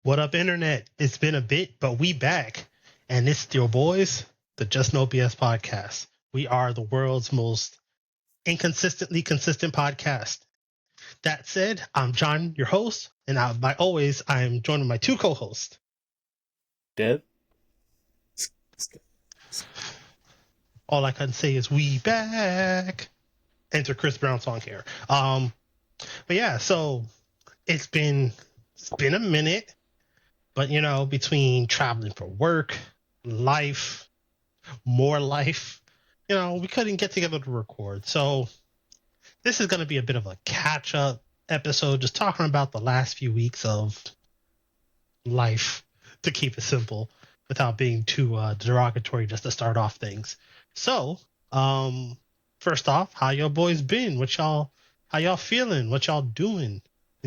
What up, internet? It's been a bit, but we back. And it's your boys, the Just No BS podcast. We are the world's most inconsistently consistent podcast. That said, I'm John, your host, and by always, I'm joined with my two co-hosts. Dev? All I can say is we back. Enter Chris Brown song here. But yeah, so it's been a minute. But, you know, between traveling for work, life, more life, you know, we couldn't get together to record. So this is going to be a bit of a catch-up episode, just talking about the last few weeks of life, to keep it simple, without being too derogatory, just to start off things. So, first off, how y'all boys been? How y'all feeling? What y'all doing?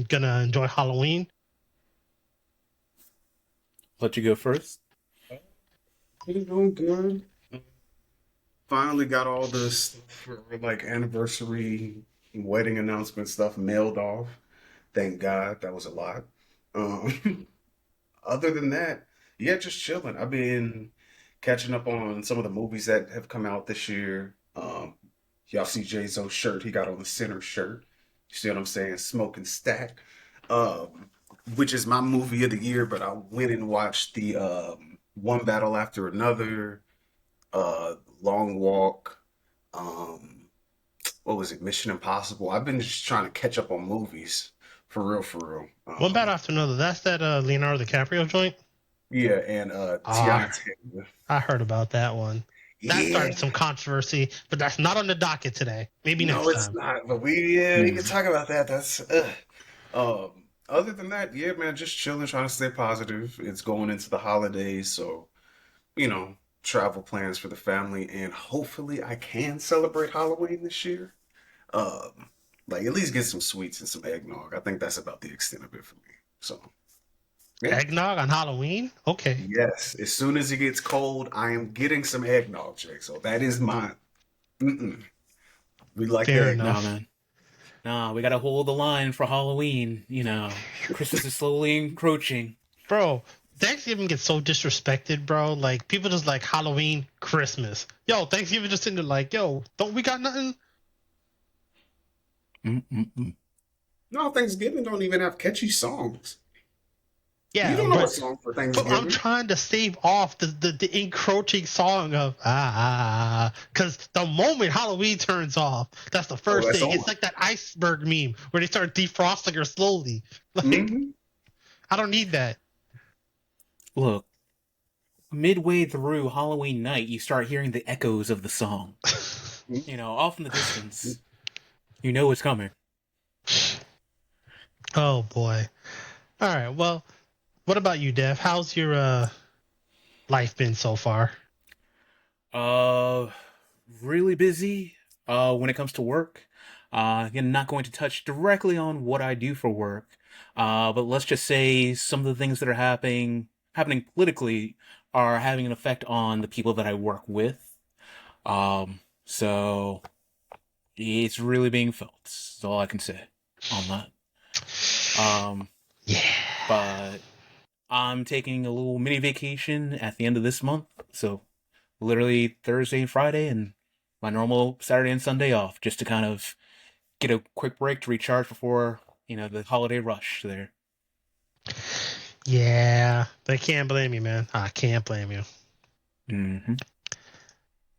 Gonna enjoy Halloween? Let you go first. It's doing good. Finally got all this for like anniversary wedding announcement stuff mailed off. Thank God, that was a lot. Other than that, yeah, just chilling. I've been catching up on some of the movies that have come out this year. Y'all see Jay-Zo's shirt? He got on the center shirt. You see what I'm saying? Smoking Stack. Which is my movie of the year, but I went and watched the One Battle After Another, Long Walk, what was it, Mission Impossible. I've been just trying to catch up on movies, for real, for real. One bad after another. That's that Leonardo DiCaprio joint? Yeah, and Tiana Taylor. I heard about that one. That Yeah. started some controversy, but that's not on the docket today. Maybe No, next it's time. not, but we can talk about that. That's other than that, yeah, man, just chilling, trying to stay positive. It's going into the holidays, so travel plans for the family, and hopefully I can celebrate Halloween this year. Like at least get some sweets and some eggnog. I think that's about the extent of it for me. So, yeah. Eggnog on Halloween? Okay. Yes, as soon as it gets cold, I am getting some eggnog, Jake. So that is mine. We like Fair that. enough. Nah, man. Nah, we gotta hold the line for Halloween. You know, Christmas is slowly encroaching. Bro, Thanksgiving gets so disrespected, bro. Like, people just like Halloween, Christmas. Yo, Thanksgiving just sitting there like, yo, don't we got nothing? No, Thanksgiving don't even have catchy songs. Yeah, You don't know a but song for But Thanksgiving. I'm trying to save off the encroaching song of because the moment Halloween turns off, that's the first that's thing. on. It's like that iceberg meme where they start defrosting her slowly. Like, Mhm. I don't need that. Look, midway through Halloween night, you start hearing the echoes of the song. You know, off in the distance. You know it's coming. Oh boy. All right. Well, what about you, Dev? How's your life been so far? Really busy. When it comes to work. Again, not going to touch directly on what I do for work. But let's just say some of the things that are happening politically are having an effect on the people that I work with. So it's really being felt. That's all I can say on that. Yeah. But I'm taking a little mini vacation at the end of this month. So literally Thursday and Friday and my normal Saturday and Sunday off, just to kind of get a quick break to recharge before, the holiday rush there. Yeah. I can't blame you, man. I can't blame you. Mm-hmm.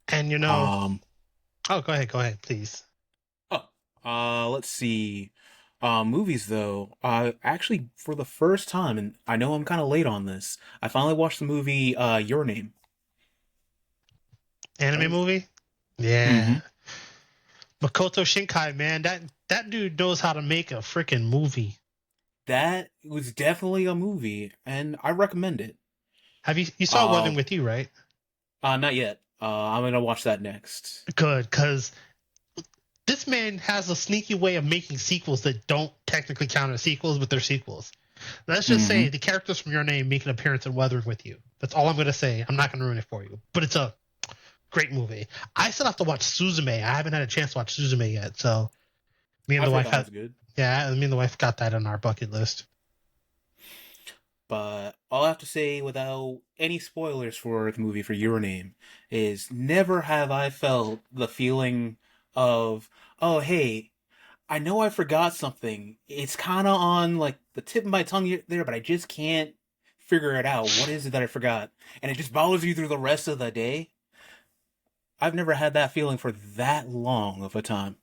And oh, go ahead, please. Let's see. Movies though. Actually, for the first time, and I know I'm kind of late on this, I finally watched the movie Your Name. Anime movie? Yeah. Mm-hmm. Makoto Shinkai, man, that dude knows how to make a freaking movie. That was definitely a movie, and I recommend it. Have you saw Wedding with You, right? Not yet. I'm gonna watch that next. Good, because this man has a sneaky way of making sequels that don't technically count as sequels, but they're sequels. Let's just say the characters from Your Name make an appearance in Weathering with You. That's all I'm going to say. I'm not going to ruin it for you. But it's a great movie. I still have to watch Suzume. I haven't had a chance to watch Suzume yet. So me and the wife good. Yeah, me and the wife got that on our bucket list. But all I have to say, without any spoilers for the movie, for Your Name, is never have I felt the feeling of, oh, hey, I know I forgot something. It's kind of on like the tip of my tongue there, but I just can't figure it out. What is it that I forgot? And it just bothers you through the rest of the day. I've never had that feeling for that long of a time.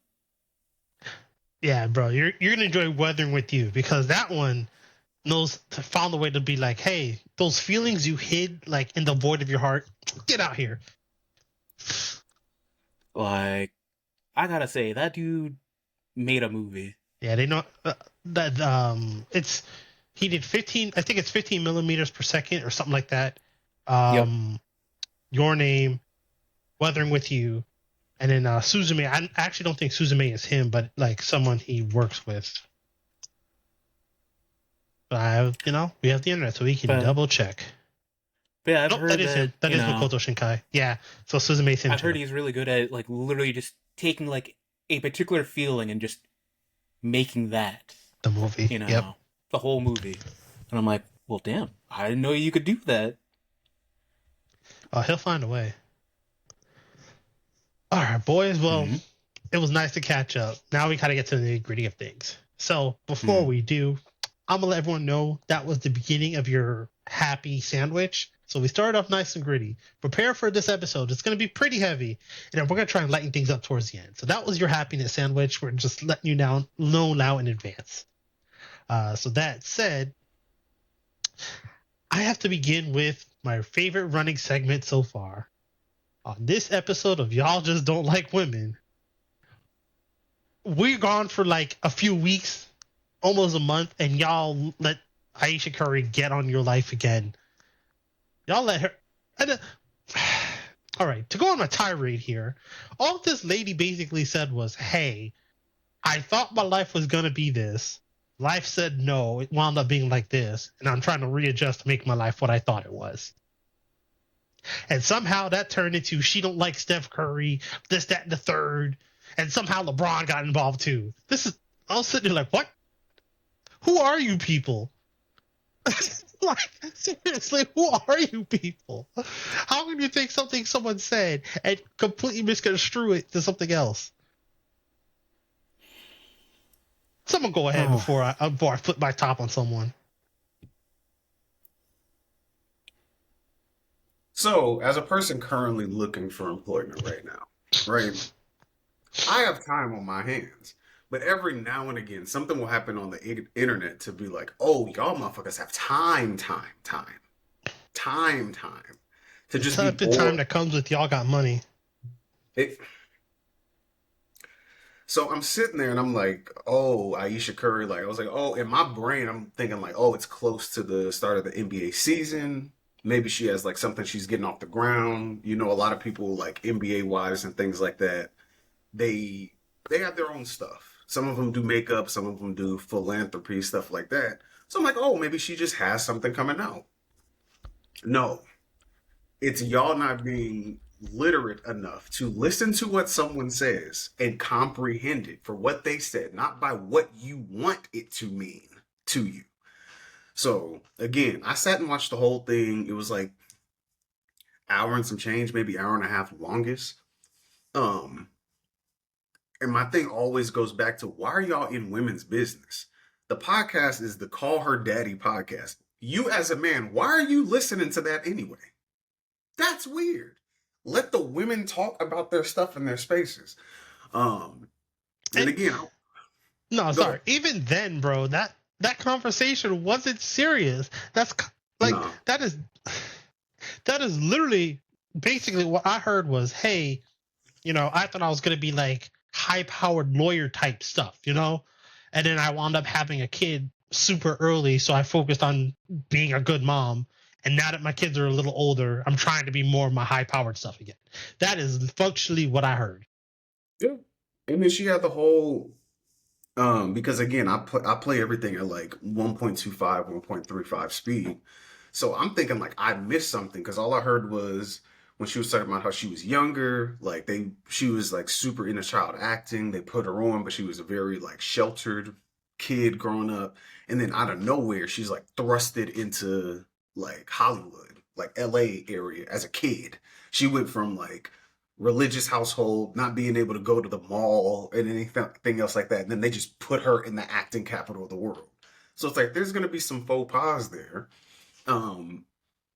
Yeah, bro, you're gonna enjoy Weathering with You because that one knows found a way to be like, hey, those feelings you hid like in the void of your heart, get out here. Like, I gotta say, that dude made a movie. Yeah, they know that it's he did 15. I think it's 15 millimeters per second or something like that. Yep. Your Name, Weathering with You, and then Suzume. I actually don't think Suzume is him, but like someone he works with. But we have the internet, so we can double check. But yeah, I've heard that is him. That is Makoto Shinkai. Yeah, so Suzume's him. I've heard he's really good at like literally just taking like a particular feeling and just making that the movie. Yep. The whole movie. And I'm like, well, damn, I didn't know you could do that. He'll find a way. All right, boys. Well, It was nice to catch up. Now we gotta get to the nitty-gritty of things. So before we do, I'm gonna let everyone know that was the beginning of your happy sandwich. So we started off nice and gritty. Prepare for this episode. It's going to be pretty heavy. And then we're going to try and lighten things up towards the end. So that was your happiness sandwich. We're just letting you know now in advance. So that said, I have to begin with my favorite running segment so far. On this episode of Y'all Just Don't Like Women, we're gone for like a few weeks, almost a month, and y'all let Ayesha Curry get on your life again. Y'all let her. All right, to go on a tirade here, all this lady basically said was, hey, I thought my life was going to be this. Life said no. It wound up being like this. And I'm trying to readjust to make my life what I thought it was. And somehow that turned into she don't like Steph Curry, this, that, and the third. And somehow LeBron got involved too. I was sitting there like, what? Who are you people? Like, seriously, who are you people? How can you take something someone said and completely misconstrue it to something else? Someone go ahead before I flip my top on someone. So, as a person currently looking for employment right now, right, I have time on my hands. But every now and again, something will happen on the internet to be like, oh, y'all motherfuckers have time to just be the time that comes with y'all got money. So I'm sitting there and I'm like, oh, Ayesha Curry. Like, I was like, oh, in my brain, I'm thinking like, oh, it's close to the start of the NBA season. Maybe she has like something she's getting off the ground. You know, a lot of people like NBA wives and things like that. They have their own stuff. Some of them do makeup, some of them do philanthropy, stuff like that. So I'm like, oh, maybe she just has something coming out. No, it's y'all not being literate enough to listen to what someone says and comprehend it for what they said, not by what you want it to mean to you. So again, I sat and watched the whole thing. It was like hour and some change, maybe hour and a half longest. And my thing always goes back to, why are y'all in women's business? The podcast is the Call Her Daddy podcast. You as a man, why are you listening to that anyway? That's weird. Let the women talk about their stuff in their spaces. And again, no, sorry. Even then, bro, that conversation wasn't serious. That's like that is literally basically what I heard was, hey, I thought I was gonna be like high-powered lawyer type stuff, and then I wound up having a kid super early, so I focused on being a good mom. And now that my kids are a little older, I'm trying to be more of my high-powered stuff again. That is functionally what I heard. Yeah, and then she had the whole because again, I play everything at like 1.25, 1.35 speed. So I'm thinking like I missed something because all I heard was when she was talking about how she was younger, like she was like super into child acting. They put her on, but she was very like sheltered kid growing up, and then out of nowhere, she's like thrusted into like Hollywood, like LA area as a kid. She went from like religious household, not being able to go to the mall and anything else like that. And then they just put her in the acting capital of the world. So it's like there's gonna be some faux pas there. Um,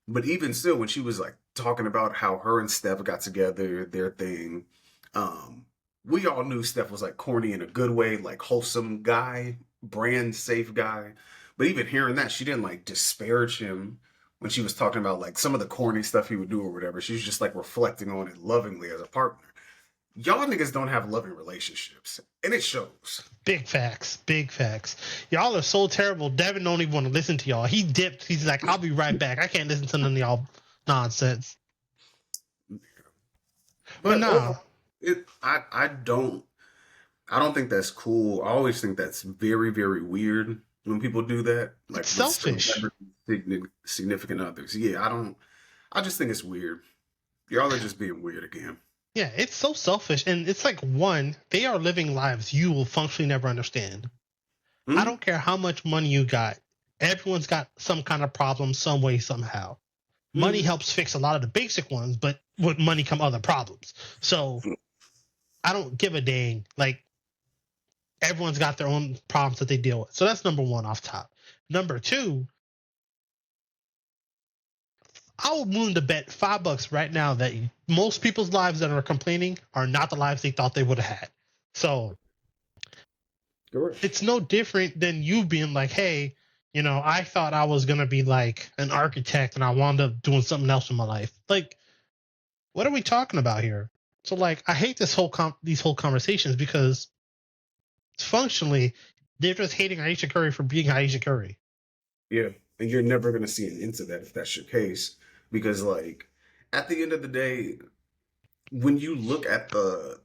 but even still, when she was like talking about how her and Steph got together, their thing, um, we all knew Steph was like corny in a good way, like wholesome guy, brand safe guy. But even hearing that, she didn't like disparage him when she was talking about like some of the corny stuff he would do or whatever. She was just like reflecting on it lovingly as a partner. Y'all niggas don't have loving relationships, and it shows. Big facts. Big facts. Y'all are so terrible. Devin don't even want to listen to y'all. He dipped. He's like, I'll be right back. I can't listen to none of y'all nonsense. But nah. I don't think that's cool. I always think that's very, very weird when people do that. Like It's selfish. Significant others. Yeah, I just think it's weird. Y'all are just being weird again. Yeah, it's so selfish. And it's like, one, they are living lives you will functionally never understand. I don't care how much money you got. Everyone's got some kind of problem some way, somehow. Money helps fix a lot of the basic ones, but with money come other problems. So I don't give a dang. Like, everyone's got their own problems that they deal with. So that's number one off top. Number two, I will willing to bet $5 right now that most people's lives that are complaining are not the lives they thought they would have had. So it's no different than you being like, hey, you know, I thought I was going to be like an architect and I wound up doing something else in my life. Like, what are we talking about here? So like, I hate these whole conversations because functionally they're just hating Ayesha Curry for being Ayesha Curry. Yeah, and you're never going to see an end to that if that's your case. Because, like, at the end of the day, when you look at the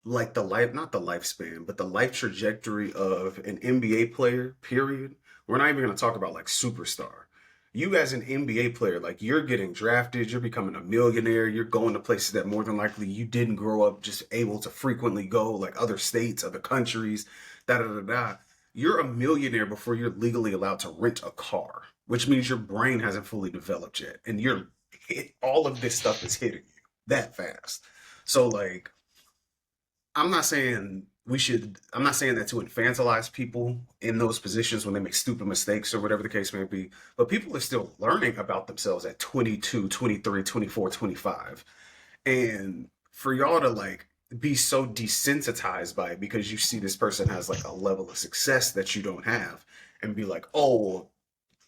life, not the lifespan, but the life trajectory of an NBA player, period, we're not even going to talk about like superstar. You as an NBA player, like you're getting drafted, you're becoming a millionaire, you're going to places that more than likely you didn't grow up just able to frequently go, like other states, other countries, da da da da. You're a millionaire before you're legally allowed to rent a car, which means your brain hasn't fully developed yet, and all of this stuff is hitting you that fast. So like, I'm not saying I'm not saying that to infantilize people in those positions when they make stupid mistakes or whatever the case may be, but people are still learning about themselves at 22, 23, 24, 25. And for y'all to like be so desensitized by it because you see this person has like a level of success that you don't have and be like, oh,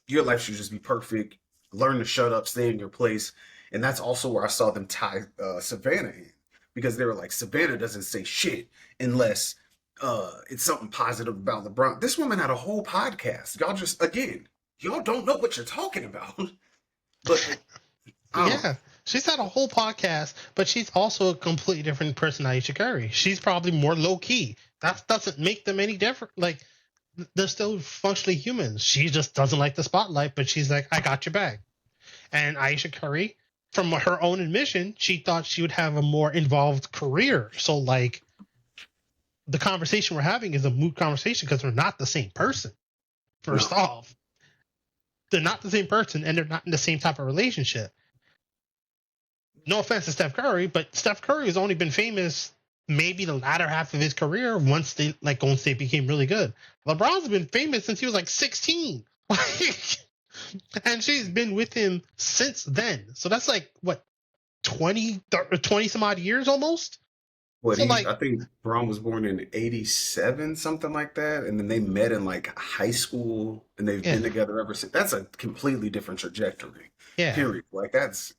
your life should just be perfect. Learn to shut up, stay in your place. And that's also where I saw them tie Savannah in because they were like, Savannah doesn't say shit unless it's something positive about LeBron. This woman had a whole podcast. Y'all just, again, y'all don't know what you're talking about. But yeah, she's had a whole podcast, but she's also a completely different person than Ayesha Curry. She's probably more low key. That doesn't make them any different. Like, they're still functionally humans. She just doesn't like the spotlight, but she's like, I got your back. And Ayesha Curry, from her own admission, she thought she would have a more involved career. So, like, the conversation we're having is a moot conversation because they're not the same person. First off, they're not the same person, and they're not in the same type of relationship. No offense to Steph Curry, but Steph Curry has only been famous maybe the latter half of his career once they like Golden State became really good. LeBron's been famous since he was like 16. And she's been with him since then. So that's like what 20 some odd years almost. What So like, I think Braun was born in '87, something like that, and then they met in like high school, and they've yeah, been together ever since. That's a completely different trajectory. yeah, Period. Like that's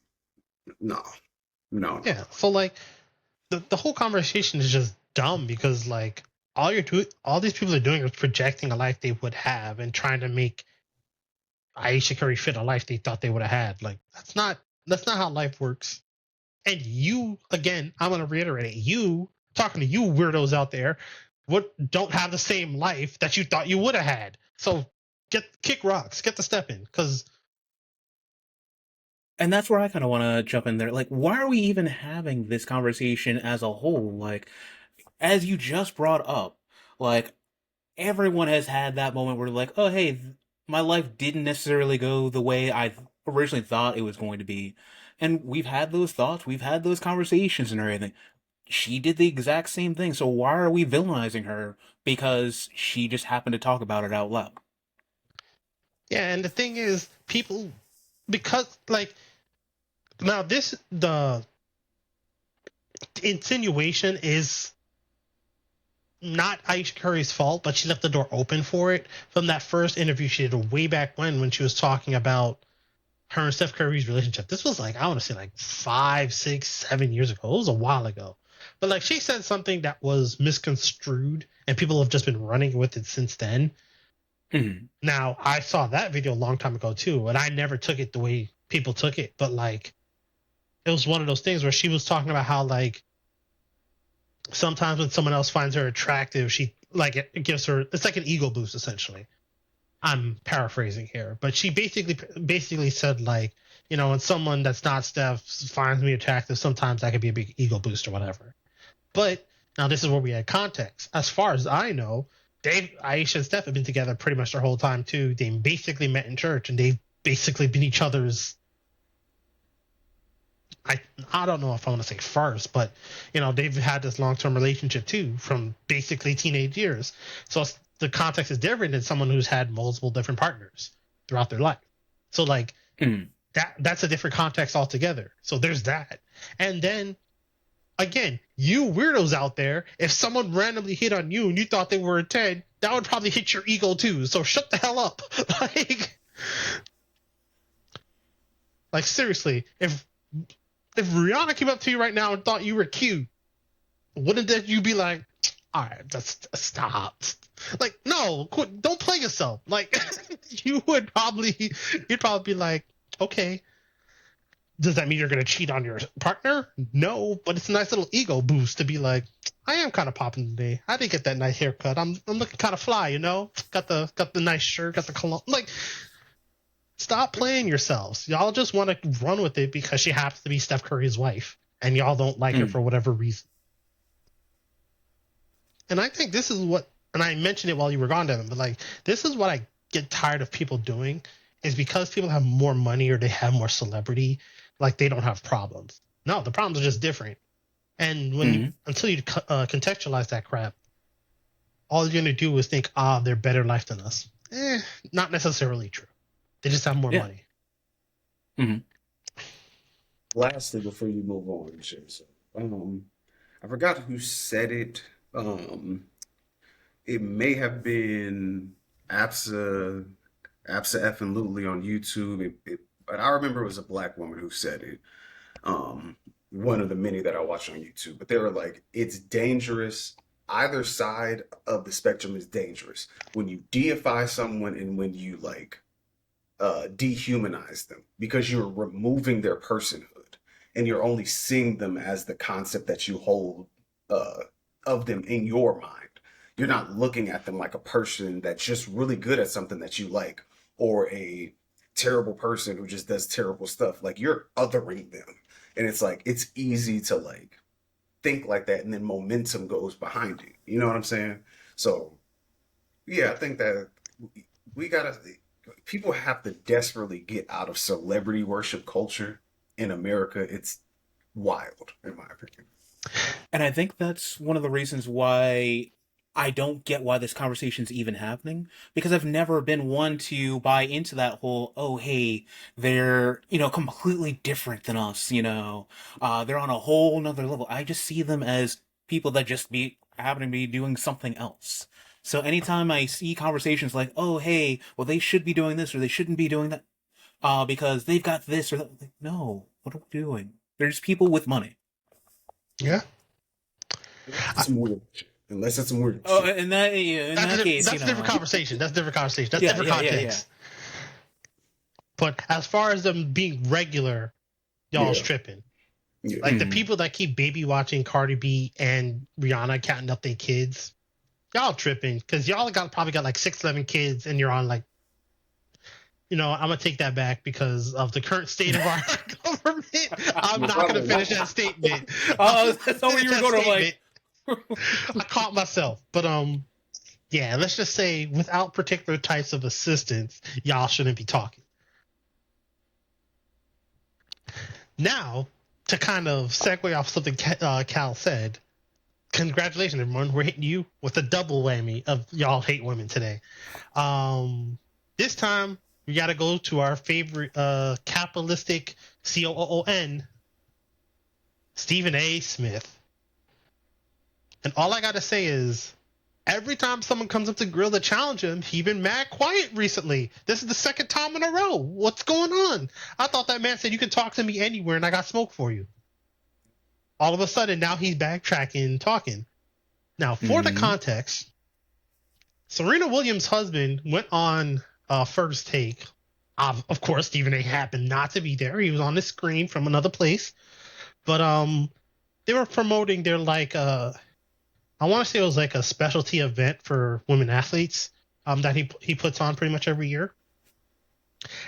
no, no, yeah. So like, the whole conversation is just dumb because like all these people are doing is projecting a life they would have and trying to make Ayesha Curry fit a life they thought they would have had. Like, that's not how life works. And you, again, I'm gonna reiterate it. You talking to you weirdos out there, don't have the same life that you thought you would have had. So kick rocks, get the step in, because. And that's where I kind of want to jump in there. Like, why are we even having this conversation as a whole? Like, as you just brought up, like, everyone has had that moment where like, oh, hey, my life didn't necessarily go the way I originally thought it was going to be. And we've had those thoughts, we've had those conversations and everything. She did the exact same thing, so why are we villainizing her because she just happened to talk about it out loud? Yeah, and the thing is, people, because, like, now the insinuation is not Ayesha Curry's fault, but she left the door open for it from that first interview she did way back when she was talking about her and Steph Curry's relationship. This was like, I want to say like 5, 6, 7 years ago. It was a while ago. But like she said something that was misconstrued and people have just been running with it since then. Mm-hmm. Now, I saw that video a long time ago too, and I never took it the way people took it. But like, it was one of those things where she was talking about how like sometimes when someone else finds her attractive, she like it gives her, it's like an ego boost essentially. I'm paraphrasing here, but she basically said like, you know, when someone that's not Steph finds me attractive, sometimes that could be a big ego boost or whatever. But now this is where we add context. As far as I know, Ayesha and Steph have been together pretty much their whole time too. They basically met in church, and they've basically been each other's. I don't know if I want to say first, but you know they've had this long-term relationship too from basically teenage years. So the context is different than someone who's had multiple different partners throughout their life. So like that's a different context altogether. So there's that, and then. Again, you weirdos out there, if someone randomly hit on you and you thought they were a 10, that would probably hit your ego too. So shut the hell up. Like seriously, if Rihanna came up to you right now and thought you were cute, wouldn't that you be like, all right, just stop. Like, no, quit, don't play yourself. Like you'd probably be like, okay. Does that mean you're going to cheat on your partner? No, but it's a nice little ego boost to be like, I am kind of popping today. I did get that nice haircut. I'm looking kind of fly, you know? Got the nice shirt, got the cologne. Like, stop playing yourselves. Y'all just want to run with it because she happens to be Steph Curry's wife, and y'all don't like her for whatever reason. And I think this is what, and I mentioned it while you were gone, Devin, but like, this is what I get tired of people doing, is because people have more money or they have more celebrity, like they don't have problems. No, the problems are just different. And when until you contextualize that crap, all you're going to do is think, they're better life than us. Not necessarily true. They just have more money. Mm-hmm. Lastly, before you move on, I forgot who said it. It may have been Absa F and Lutely on YouTube. But I remember it was a black woman who said it. One of the many that I watched on YouTube. But they were like, it's dangerous. Either side of the spectrum is dangerous. When you deify someone and when you like dehumanize them, because you're removing their personhood and you're only seeing them as the concept that you hold of them in your mind. You're not looking at them like a person that's just really good at something that you like, or a terrible person who just does terrible stuff. Like, you're othering them, and it's like, it's easy to like think like that, and then momentum goes behind it, you know what I'm saying? So yeah, I think that people have to desperately get out of celebrity worship culture in America. It's wild, in my opinion. And I think that's one of the reasons why I don't get why this conversation's even happening, because I've never been one to buy into that whole, oh, hey, they're, completely different than us, they're on a whole nother level. I just see them as people that just happen to be doing something else. So anytime I see conversations like, oh, hey, well, they should be doing this or they shouldn't be doing that because they've got this or that. Like, no, what are we doing? There's people with money. Yeah. Unless it's some weird Oh, shit. in that case, that's a different conversation. That's different conversation. That's different context. Yeah. But as far as them being regular, y'all's tripping. Yeah. Like the people that keep baby watching Cardi B and Rihanna counting up their kids, y'all tripping, because y'all probably got like 6, 11 kids, and you're on like, I'm gonna take that back because of the current state of our government. I'm not gonna finish that statement. Oh, that's not where you were going. Like, I caught myself, but yeah, let's just say without particular types of assistance, y'all shouldn't be talking. Now, to kind of segue off something Cal said, congratulations, everyone. We're hitting you with a double whammy of y'all hate women today. This time, we got to go to our favorite capitalistic COON, Stephen A. Smith. And all I got to say is, every time someone comes up to grill to challenge him, he's been mad quiet recently. This is the second time in a row. What's going on? I thought that man said you can talk to me anywhere and I got smoke for you. All of a sudden, now he's backtracking, talking. Now, for the context, Serena Williams' husband went on First Take. Of course, Stephen A. happened not to be there. He was on the screen from another place. But they were promoting their I want to say it was like a specialty event for women athletes that he puts on pretty much every year.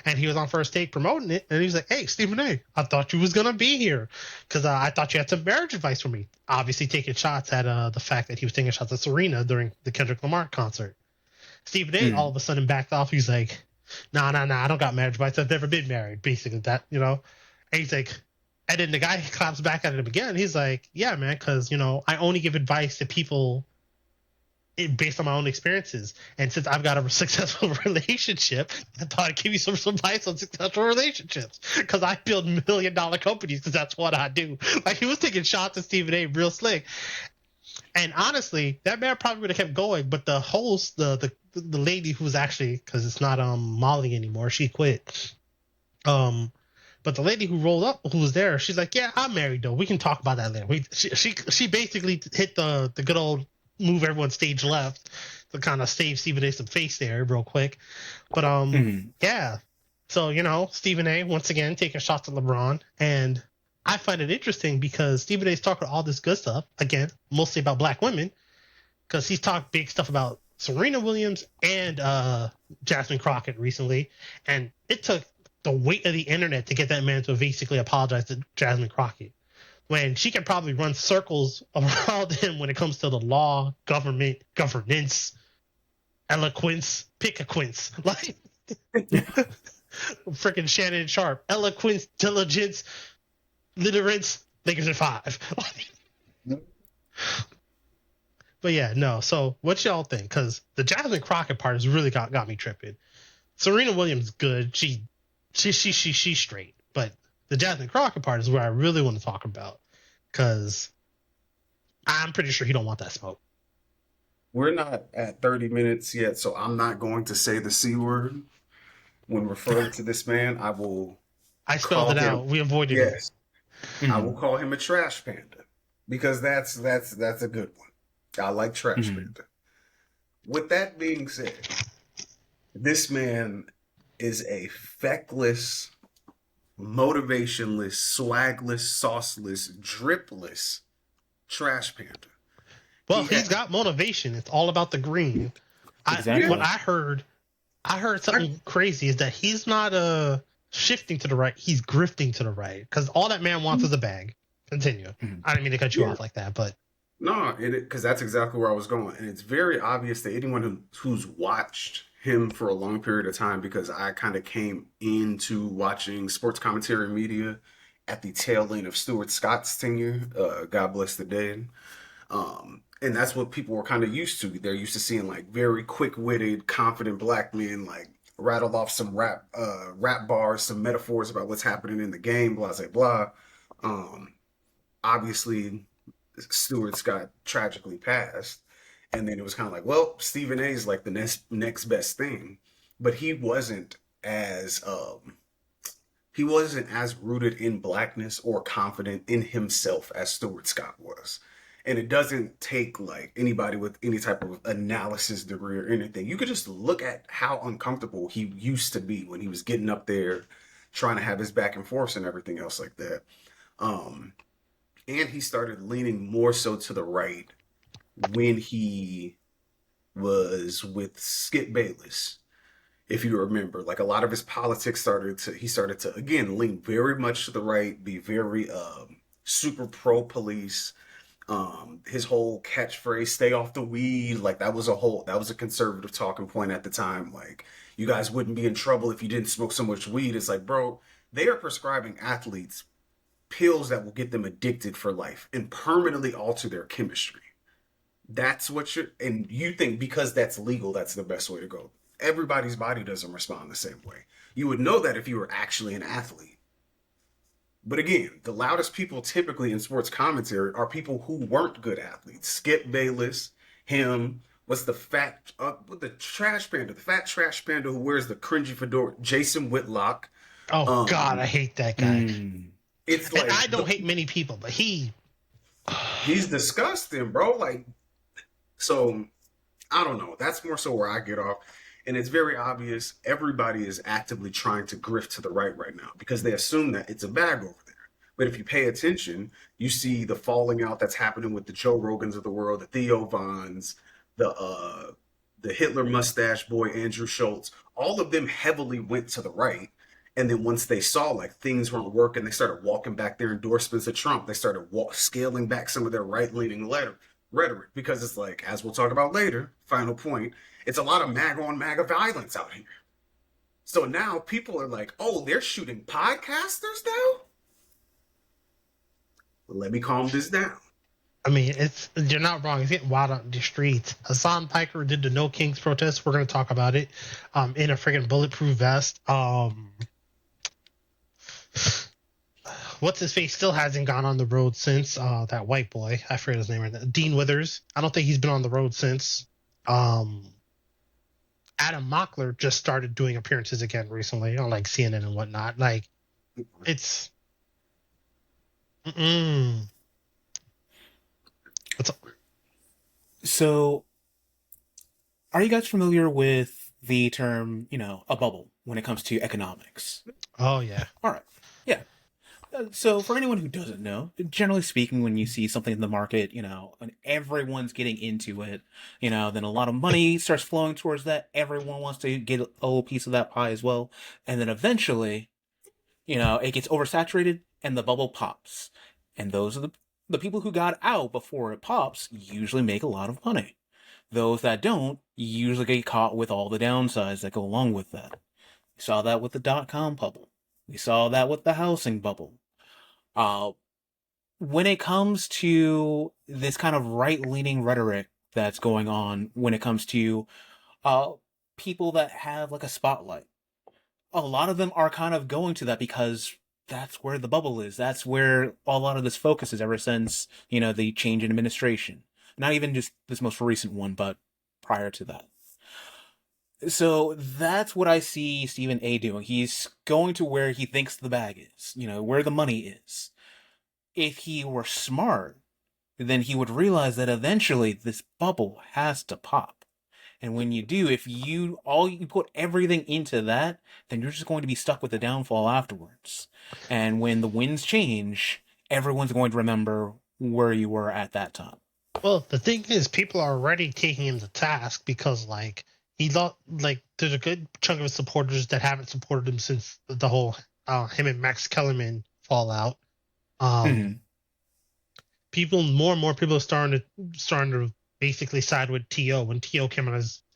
And he was on First Take promoting it, and he was like, "Hey, Stephen A., I thought you was gonna be here because I thought you had some marriage advice for me." Obviously, taking shots at the fact that he was taking shots at Serena during the Kendrick Lamar concert. Stephen A. all of a sudden backed off. He's like, "Nah, I don't got marriage advice. I've never been married." Basically, that And he's like, and then the guy claps back at him again. He's like, "Yeah, man, because I only give advice to people based on my own experiences. And since I've got a successful relationship, I thought I'd give you some advice on successful relationships because I build $1 million companies because that's what I do." Like, he was taking shots at Stephen A. real slick. And honestly, that man probably would have kept going. But the host, the lady who was actually, because it's not Molly anymore, she quit. But the lady who rolled up, who was there, she's like, "Yeah, I'm married though. We can talk about that later." She basically hit the good old move everyone stage left to kind of save Stephen A. some face there real quick. But yeah. So, Stephen A. once again taking shots at LeBron. And I find it interesting because Stephen A.'s talking all this good stuff, again, mostly about black women, because he's talked big stuff about Serena Williams and Jasmine Crockett recently. And it took the weight of the internet to get that man to basically apologize to Jasmine Crockett, when she can probably run circles around him when it comes to the law, government, governance, eloquence, pick a quince. Like, freaking Shannon Sharp. Eloquence, diligence, literance, Lakers at 5. But yeah, no. So what y'all think? Because the Jasmine Crockett part has really got me tripping. Serena Williams, good. She's straight. But the Jasmine Crockett part is where I really want to talk about, because I'm pretty sure he don't want that smoke. We're not at 30 minutes yet, so I'm not going to say the C word when referring to this man. I spelled it out. We avoided it. Yes. I will call him a trash panda, because that's a good one. I like trash panda. With that being said, this man is a feckless, motivationless, swagless, sauceless, dripless trash panda. Well, he's got motivation. It's all about the green. Exactly. What I heard something crazy is that he's not shifting to the right. He's grifting to the right, because all that man wants is a bag. Continue. I didn't mean to cut you off like that, but no, because that's exactly where I was going, and it's very obvious to anyone who's watched him for a long period of time, because I kind of came into watching sports commentary media at the tail end of Stuart Scott's tenure. God bless the dead. And that's what people were kind of used to. They're used to seeing like very quick-witted, confident black men like rattle off some rap bars, some metaphors about what's happening in the game, blah, blah, blah. Obviously, Stuart Scott tragically passed. And then it was kind of like, well, Stephen A. is like the next best thing. But he wasn't as rooted in blackness or confident in himself as Stuart Scott was. And it doesn't take like anybody with any type of analysis degree or anything. You could just look at how uncomfortable he used to be when he was getting up there trying to have his back and forth and everything else like that. And he started leaning more so to the right when he was with Skip Bayless. If you remember, like a lot of his politics he started to again lean very much to the right, be very super pro police. His whole catchphrase, "Stay off the weed," like that was a conservative talking point at the time. Like, you guys wouldn't be in trouble if you didn't smoke so much weed. It's like, bro, they are prescribing athletes pills that will get them addicted for life and permanently alter their chemistry. That's what and you think because that's legal, that's the best way to go. Everybody's body doesn't respond the same way. You would know that if you were actually an athlete. But again, the loudest people typically in sports commentary are people who weren't good athletes. Skip Bayless, him, what's the the trash panda, the fat trash panda who wears the cringy fedora, Jason Whitlock. Oh God, I hate that guy. It's like, and I don't hate many people, but he's disgusting, bro. Like, so I don't know. That's more so where I get off. And it's very obvious everybody is actively trying to grift to the right now because they assume that it's a bag over there. But if you pay attention, you see the falling out that's happening with the Joe Rogans of the world, the Theo Vons, the Hitler mustache boy, Andrew Schultz. All of them heavily went to the right. And then once they saw like things weren't working, they started walking back their endorsements of Trump. They started scaling back some of their right-leaning rhetoric because it's like, as we'll talk about later, final point, it's a lot of MAGA on MAGA violence out here. So now people are like, oh, they're shooting podcasters now? Let me calm this down. I mean, you're not wrong. It's getting wild on the streets. Hassan Piker did the No Kings protest. We're going to talk about it in a freaking bulletproof vest. What's his face still hasn't gone on the road since. That white boy, I forget his name right now. Dean Withers. I don't think he's been on the road since. Adam Mockler just started doing appearances again recently on like CNN and whatnot. Like, it's So, are you guys familiar with the term, a bubble when it comes to economics? Oh, yeah. All right. Yeah. So, for anyone who doesn't know, generally speaking, when you see something in the market, and everyone's getting into it, then a lot of money starts flowing towards that. Everyone wants to get a little piece of that pie as well. And then eventually, it gets oversaturated and the bubble pops. And those are the people who got out before it pops usually make a lot of money. Those that don't usually get caught with all the downsides that go along with that. We saw that with the dot-com bubble. We saw that with the housing bubble. When it comes to this kind of right-leaning rhetoric that's going on when it comes to people that have like a spotlight, a lot of them are kind of going to that because that's where the bubble is. That's where a lot of this focus is ever since, the change in administration. Not even just this most recent one, but prior to that. So that's what I see Stephan A doing. He's going to where he thinks the bag is, where the money is. If he were smart, then he would realize that eventually this bubble has to pop. And when you do, if you put everything into that, then you're just going to be stuck with the downfall afterwards. And when the winds change, everyone's going to remember where you were at that time. Well, the thing is, people are already taking him to task because, like, there's a good chunk of his supporters that haven't supported him since the whole him and Max Kellerman fallout. More and more people are starting to basically side with T.O. when T.O. came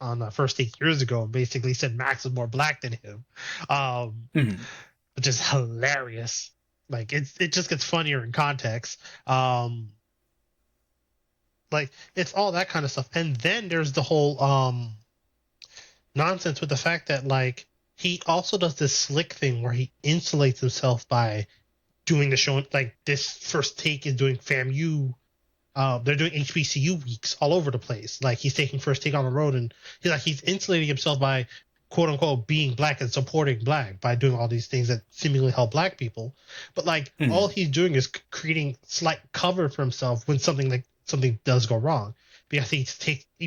on the first 8 years ago and basically said Max is more black than him, which is hilarious. Like, it just gets funnier in context. Like, it's all that kind of stuff. And then there's the whole nonsense with the fact that, like, he also does this slick thing where he insulates himself by doing the show. Like, this First Take is doing FAMU. They're doing HBCU weeks all over the place. Like, he's taking First Take on the road, and he's insulating himself by, quote unquote, being black and supporting black by doing all these things that seemingly help black people. But, like, all he's doing is creating slight cover for himself when something does go wrong, because he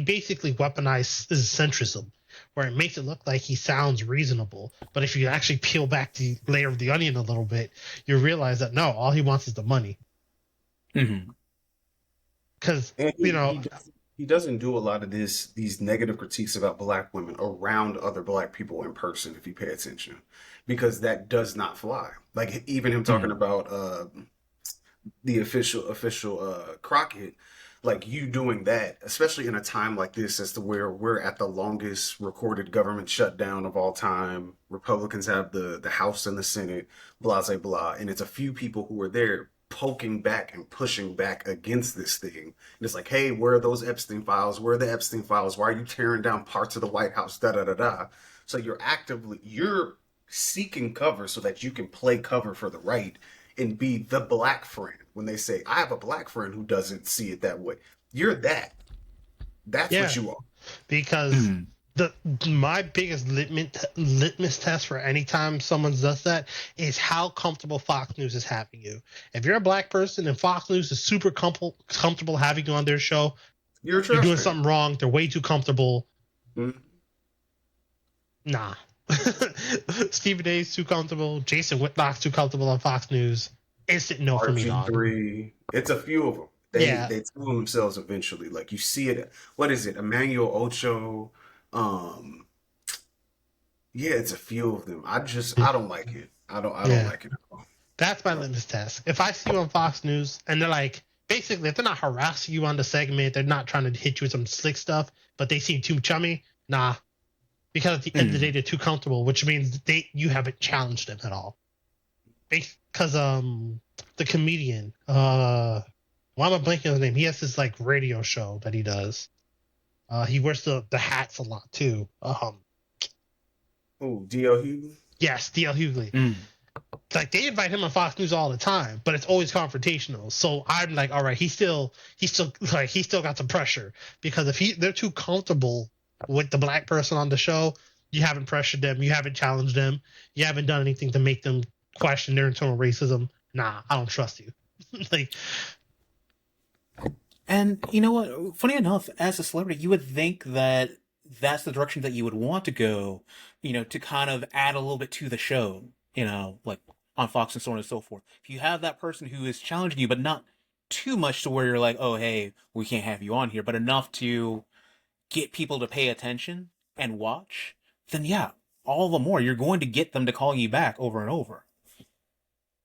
basically weaponized his centrism, where it makes it look like he sounds reasonable. But if you actually peel back the layer of the onion a little bit, you realize that no, all he wants is the money. Because he doesn't do a lot of these negative critiques about black women around other black people in person, if you pay attention, because that does not fly. Like, even him talking about the official Crockett, like you doing that, especially in a time like this, as to where we're at the longest recorded government shutdown of all time. Republicans have the House and the Senate, blah blah blah, and it's a few people who are there poking back and pushing back against this thing. And it's like, hey, where are those Epstein files? Where are the Epstein files? Why are you tearing down parts of the White House? Da da da da. So you're seeking cover so that you can play cover for the right and be the black friend. When they say, I have a black friend who doesn't see it that way, you're that. That's Yeah, what you are. because my biggest litmus test for any time someone does that is how comfortable Fox News is having you. If you're a black person and Fox News is super comfortable having you on their show, You're a you're trash doing can. something wrong. They're way too comfortable. Mhm. Nah. Stephen A. is too comfortable. Jason Whitlock's too comfortable on Fox News. Instant no for me, dog. RG3. It's a few of them. Yeah. They tell themselves eventually. Like you see it. What is it? Emmanuel Ocho. Um, yeah, it's a few of them. I don't like it. I don't Yeah. like it at all. That's my litmus test. If I see you on Fox News and they're like, basically, if they're not harassing you on the segment, they're not trying to hit you with some slick stuff, but they seem too chummy, nah. Because at the end of the day, they're too comfortable, which means you haven't challenged them at all. Because the comedian, why am I blanking on his name? He has this like radio show that he does. He wears the hats a lot too. Oh, D.L. Hughley? Yes, D.L. Hughley. Like they invite him on Fox News all the time, but it's always confrontational. So I'm like, all right, he's still got some pressure, because if they're too comfortable with the black person on the show, you haven't pressured them, you haven't challenged them, you haven't done anything to make them question their internal racism. Nah, I don't trust you. Like, And you know what? Funny enough, as a celebrity, you would think that that's the direction that you would want to go, to kind of add a little bit to the show, like on Fox and so on and so forth. If you have that person who is challenging you, but not too much to where you're like, oh, hey, we can't have you on here, but enough to get people to pay attention and watch, then yeah, all the more you're going to get them to call you back over and over.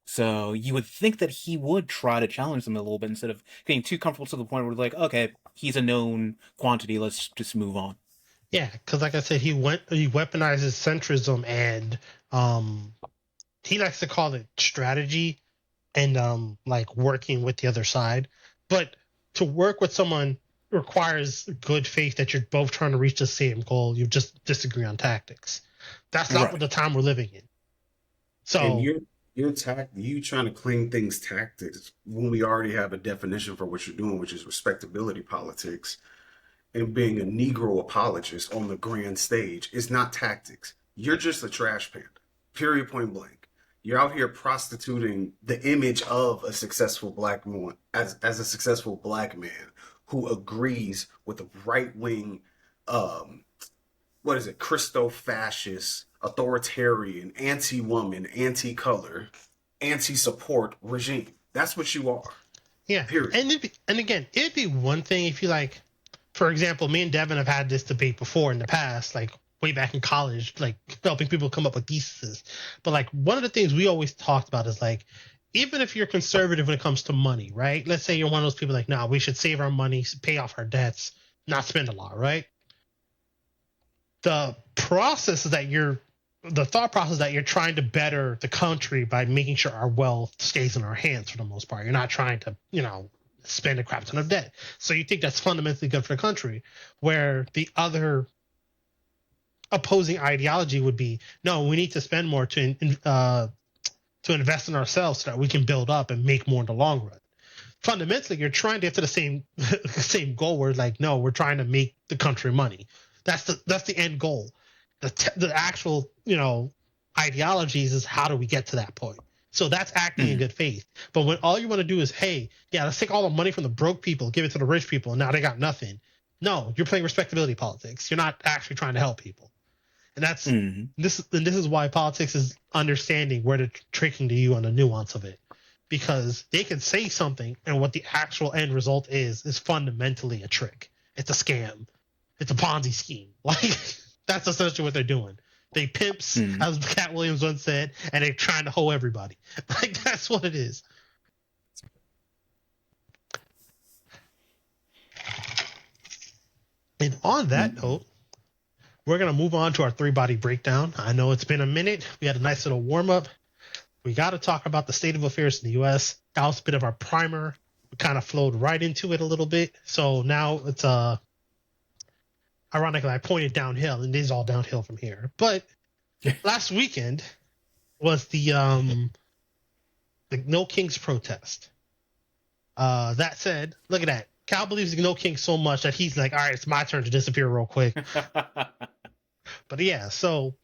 So you would think that he would try to challenge them a little bit instead of getting too comfortable to the point where like, okay, he's a known quantity, let's just move on. yeah, because like I said, he weaponizes centrism, and he likes to call it strategy and like working with the other side. But to work with someone requires good faith that you're both trying to reach the same goal. You just disagree on tactics. That's not what Right. the time we're living in. And So you trying to claim things tactics when we already have a definition for what you're doing, which is respectability politics, and being a Negro apologist on the grand stage is not tactics. You're just a trash panda. Period, point blank. You're out here prostituting the image of a successful black man as a successful black man who agrees with the right wing, um, what is it, Christo-fascist, authoritarian, anti-woman, anti-color, anti-support regime. That's what you are. yeah, Period. and again, it'd be one thing if you like, for example, me and Devin have had this debate before in the past, like way back in college, like helping people come up with theses. But like one of the things we always talked about is like, even if you're conservative when it comes to money, right? Let's say you're one of those people like, nah, we should save our money, pay off our debts, not spend a lot, right? The thought process that you're trying to better the country by making sure our wealth stays in our hands for the most part. You're not trying to, spend a crap ton of debt. So you think that's fundamentally good for the country, where the other opposing ideology would be, no, we need to spend more to invest in ourselves so that we can build up and make more in the long run. Fundamentally, you're trying to get to the same goal, where like, no, we're trying to make the country money. That's the end goal. The actual ideologies is how do we get to that point. So that's acting in good faith. But when all you want to do is, hey, yeah, let's take all the money from the broke people, give it to the rich people, and now they got nothing. No, you're playing respectability politics. You're not actually trying to help people. And that's this is why politics is understanding where they're tricking to you on the nuance of it. Because they can say something, and what the actual end result is fundamentally a trick. It's a scam. It's a Ponzi scheme. Like, that's essentially what they're doing. They pimps, as Cat Williams once said, and they're trying to hoe everybody. Like, that's what it is. And on that note, we're going to move on to our 3-body breakdown. I know it's been a minute. We had a nice little warm up. We got to talk about the state of affairs in the U.S. That was a bit of our primer. We kind of flowed right into it a little bit. So now it's ironically, I pointed downhill, and it is all downhill from here. But last weekend was the No Kings protest. That said, look at that. Cal believes in No King so much that he's like, all right, it's my turn to disappear real quick. But yeah, so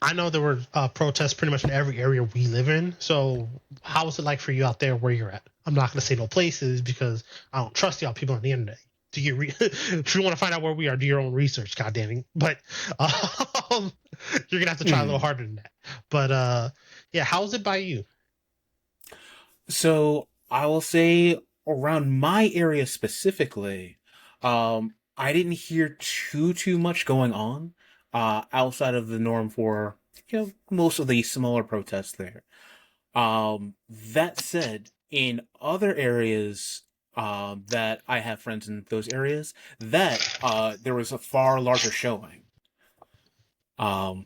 I know there were protests pretty much in every area we live in. So how was it like for you out there where you're at? I'm not going to say no places because I don't trust y'all people on the internet. Do you if you want to find out where we are, do your own research, goddammit. But you're going to have to try a little harder than that. But yeah, how was it by you? So I will say around my area specifically, I didn't hear too much going on outside of the norm for most of the smaller protests there. That said, in other areas that I have friends in those areas, that there was a far larger showing. Matter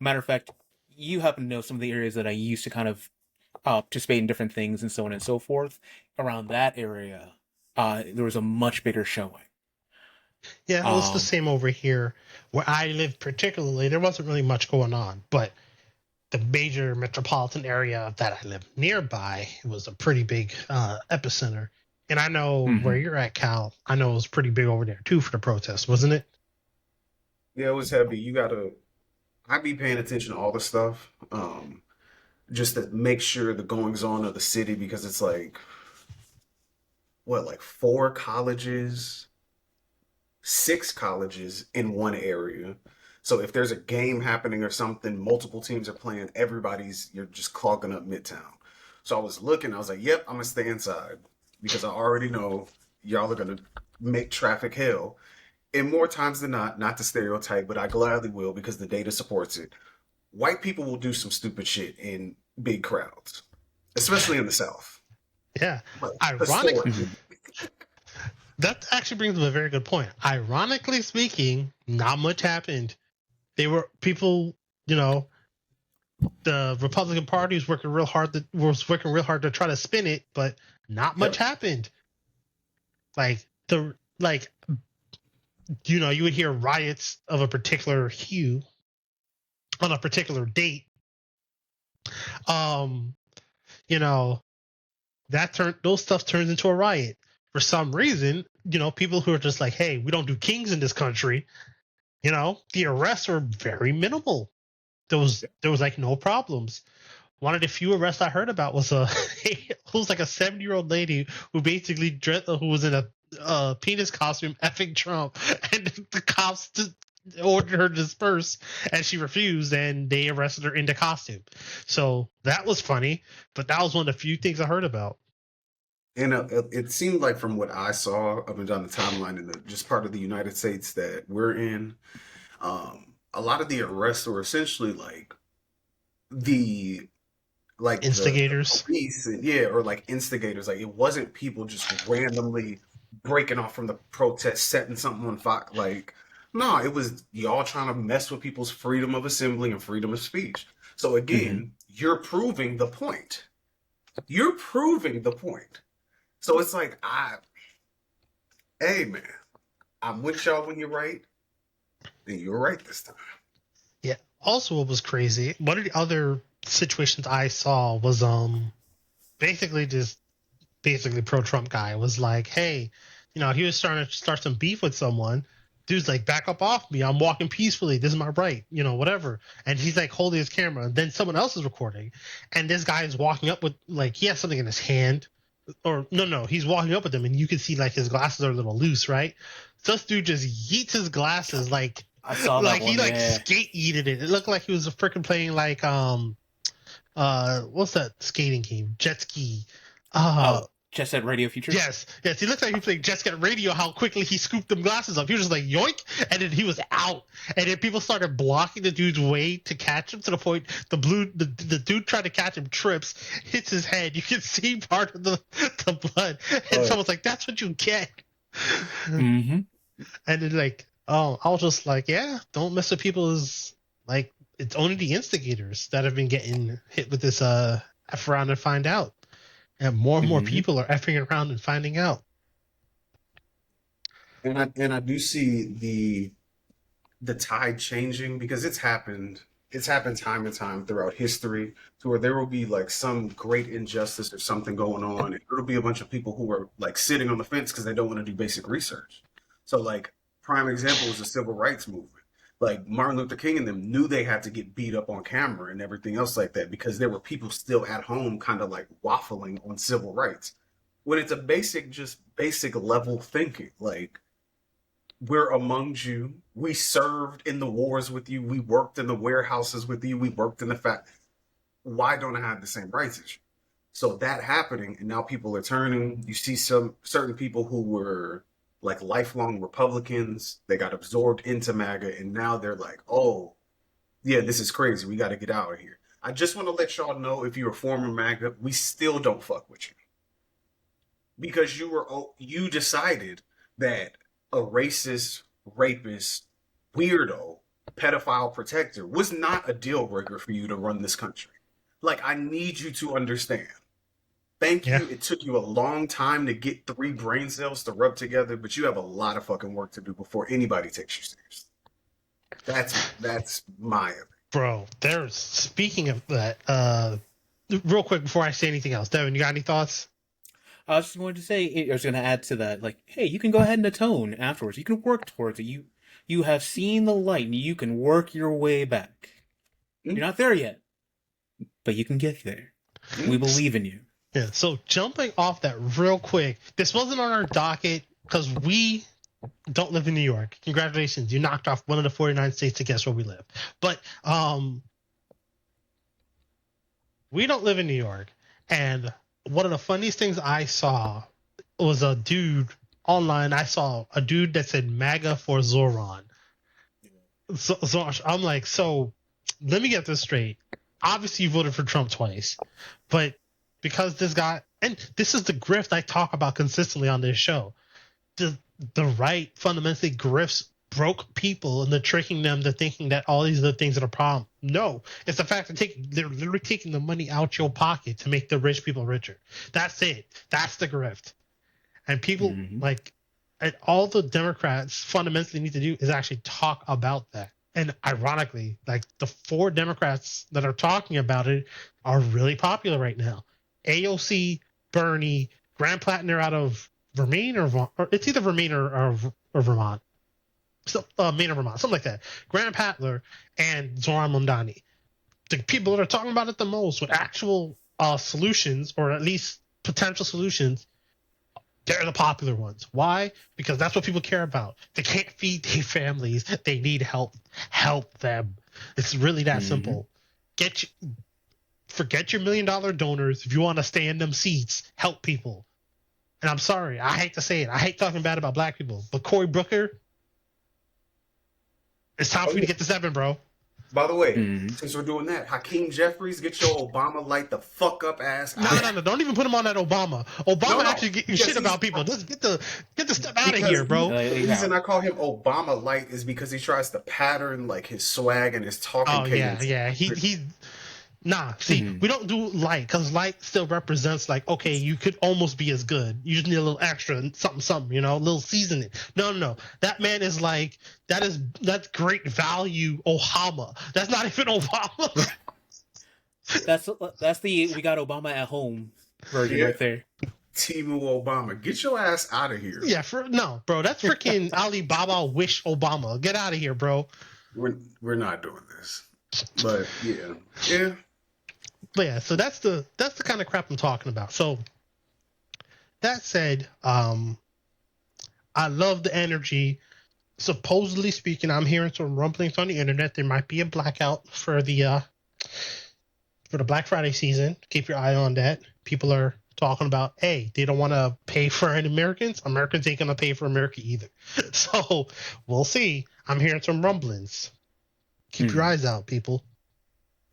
of fact, you happen to know some of the areas that I used to kind of participate in different things and so on and so forth. Around that area, there was a much bigger showing. Yeah, it was the same over here. Where I live particularly, there wasn't really much going on. But the major metropolitan area that I live nearby, it was a pretty big epicenter. And I know where you're at, Cal. I know it was pretty big over there, too, for the protest, wasn't it? Yeah, it was heavy. I be paying attention to all the stuff, just to make sure the goings on of the city, because it's like, what, like 6 colleges in one area. So if there's a game happening or something, multiple teams are playing, you're just clogging up Midtown. So I was looking, I was like, yep, I'm gonna stay inside because I already know y'all are gonna make traffic hell. And more times than not to stereotype, but I gladly will because the data supports it. White people will do some stupid shit in big crowds, especially in the South. Yeah. But Ironically, that actually brings up a very good point. Ironically speaking, not much happened. People, the Republican Party was working real hard to try to spin it, but not much happened. You would hear riots of a particular hue on a particular date. Those stuff turns into a riot. For some reason, people who are just like, hey, we don't do kings in this country, the arrests were very minimal. There was like no problems. One of the few arrests I heard about was it was like a 70-year-old lady who basically who was in a penis costume effing Trump, and the cops ordered her to disperse, and she refused, and they arrested her in the costume. So that was funny, but that was one of the few things I heard about. And it seemed like from what I saw up and down the timeline in just part of the United States that we're in, a lot of the arrests were essentially like instigators. The police, or like instigators. Like it wasn't people just randomly breaking off from the protest, setting something on fire. Like, no, it was y'all trying to mess with people's freedom of assembly and freedom of speech. So again, you're proving the point. You're proving the point. So it's like, hey man, I'm with y'all when you're right, and you're right this time. Yeah. Also, what was crazy, one of the other situations I saw was basically pro-Trump guy was like, hey, he was trying to start some beef with someone. Dude's like, back up off me. I'm walking peacefully. This is my right, whatever. And he's like holding his camera. And then someone else is recording. And this guy is walking up with, like, he has something in his hand. Or no, he's walking up with him, and you can see like his glasses are a little loose, right? So this dude just yeets his glasses like I saw that like one, he like skate yeeted it. It looked like he was freaking playing like what's that skating game? Jet ski. Jet Set Radio Future? Yes. He looked like he played Jet Set Radio, how quickly he scooped them glasses up. He was just like, yoink, and then he was out. And then people started blocking the dude's way to catch him, to the point the dude tried to catch him, trips, hits his head. You can see part of the blood. And someone's like, that's what you get. Mm-hmm. And then like, I was just like, yeah, don't mess with people's, like, it's only the instigators that have been getting hit with this F around and find out. And more people are effing around and finding out. And I do see the tide changing, because it's happened time and time throughout history, to where there will be like some great injustice or something going on, and it'll be a bunch of people who are like sitting on the fence because they don't want to do basic research. So like prime example is the civil rights movement. Like Martin Luther King and them knew they had to get beat up on camera and everything else like that, because there were people still at home kind of like waffling on civil rights. When it's a basic level thinking, like, we're among you, we served in the wars with you, we worked in the warehouses with you, we worked in the factory. Why don't I have the same rights as you? So that happening, and now people are turning. You see some certain people who were like lifelong Republicans, they got absorbed into MAGA, and now they're like, oh, yeah, this is crazy. We got to get out of here. I just want to let y'all know, if you're a former MAGA, we still don't fuck with you. Because you decided that a racist, rapist, weirdo, pedophile protector was not a deal breaker for you to run this country. Like, I need you to understand. Thank you. It took you a long time to get 3 brain cells to rub together, but you have a lot of fucking work to do before anybody takes you seriously. That's my opinion. Bro, speaking of that, real quick before I say anything else, Devin, you got any thoughts? I was just going to say, I was going to add to that, like, hey, you can go ahead and atone afterwards. You can work towards it. You have seen the light, and you can work your way back. You're not there yet, but you can get there. We believe in you. Yeah, so jumping off that real quick, this wasn't on our docket because we don't live in New York. Congratulations, you knocked off one of the 49 states to guess where we live. But we don't live in New York, and one of the funniest things I saw was a dude online. I saw a dude that said MAGA for Zoran. So I'm like, so let me get this straight. Obviously, you voted for Trump twice, but because this guy, and this is the grift I talk about consistently on this show, the right fundamentally grifts broke people, and they're tricking them to thinking that all these other things are a problem. No, it's the fact that they're literally taking the money out your pocket to make the rich people richer. That's it. That's the grift. And people like, and all the Democrats fundamentally need to do is actually talk about that. And ironically, like, the 4 Democrats that are talking about it are really popular right now. AOC, Bernie, Graham Plattner out of Vermont, or it's either Vermont or Vermont. So, Maine or Vermont, something like that. Graham Plattner and Zoran Mondani. The people that are talking about it the most with actual solutions, or at least potential solutions, they're the popular ones. Why? Because that's what people care about. They can't feed their families. They need help. Help them. It's really that simple. Forget your $1 million donors. If you want to stay in them seats, help people. And I'm sorry, I hate to say it. I hate talking bad about black people. But Cory Booker, it's time for you to get to 7, bro. By the way, since we're doing that, Hakeem Jeffries, get your Obama light the fuck up ass out. No. Don't even put him on that Obama. Obama actually getting shit about people. Just get the stuff out of here, bro. The reason I call him Obama light is because he tries to pattern like his swag and his talking cadence. Yeah. We don't do light, because light still represents like, okay, you could almost be as good. You just need a little extra something, a little seasoning. No. That man is like, that's great value Ohama. That's not even Obama. that's the we got Obama at home version right there. Timu Obama, get your ass out of here. Yeah, bro. That's freaking Alibaba wish Obama. Get out of here, bro. We're not doing this. But yeah. But yeah, so that's the kind of crap I'm talking about. So that said, I love the energy. Supposedly speaking, I'm hearing some rumblings on the internet. There might be a blackout for the Black Friday season. Keep your eye on that. People are talking about, hey, they don't want to pay for Americans. Americans ain't gonna pay for America either. So we'll see. I'm hearing some rumblings. Keep your eyes out, people.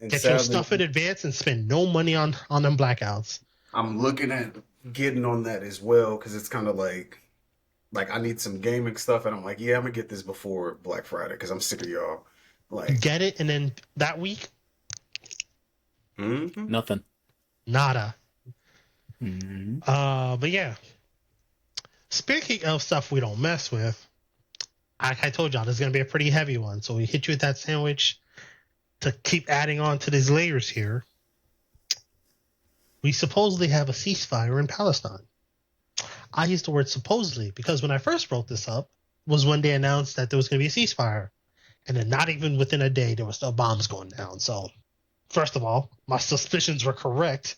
And Get your sadly, stuff in advance and spend no money on them blackouts. I'm looking at getting on that as well because it's kind of like I need some gaming stuff, and I'm like, yeah, I'm gonna get this before Black Friday because I'm sick of y'all. Like, Get it, and then that week, Nothing. nada. Mm-hmm. But yeah. Speaking of stuff we don't mess with, I told y'all this is gonna be a pretty heavy one, so we hit you with that sandwich to keep adding on to these layers here. We supposedly have a ceasefire in Palestine. I use the word supposedly because when I first wrote this up was when they announced that there was going to be a ceasefire. And then not even within a day, there were still bombs going down. So, first of all, my suspicions were correct.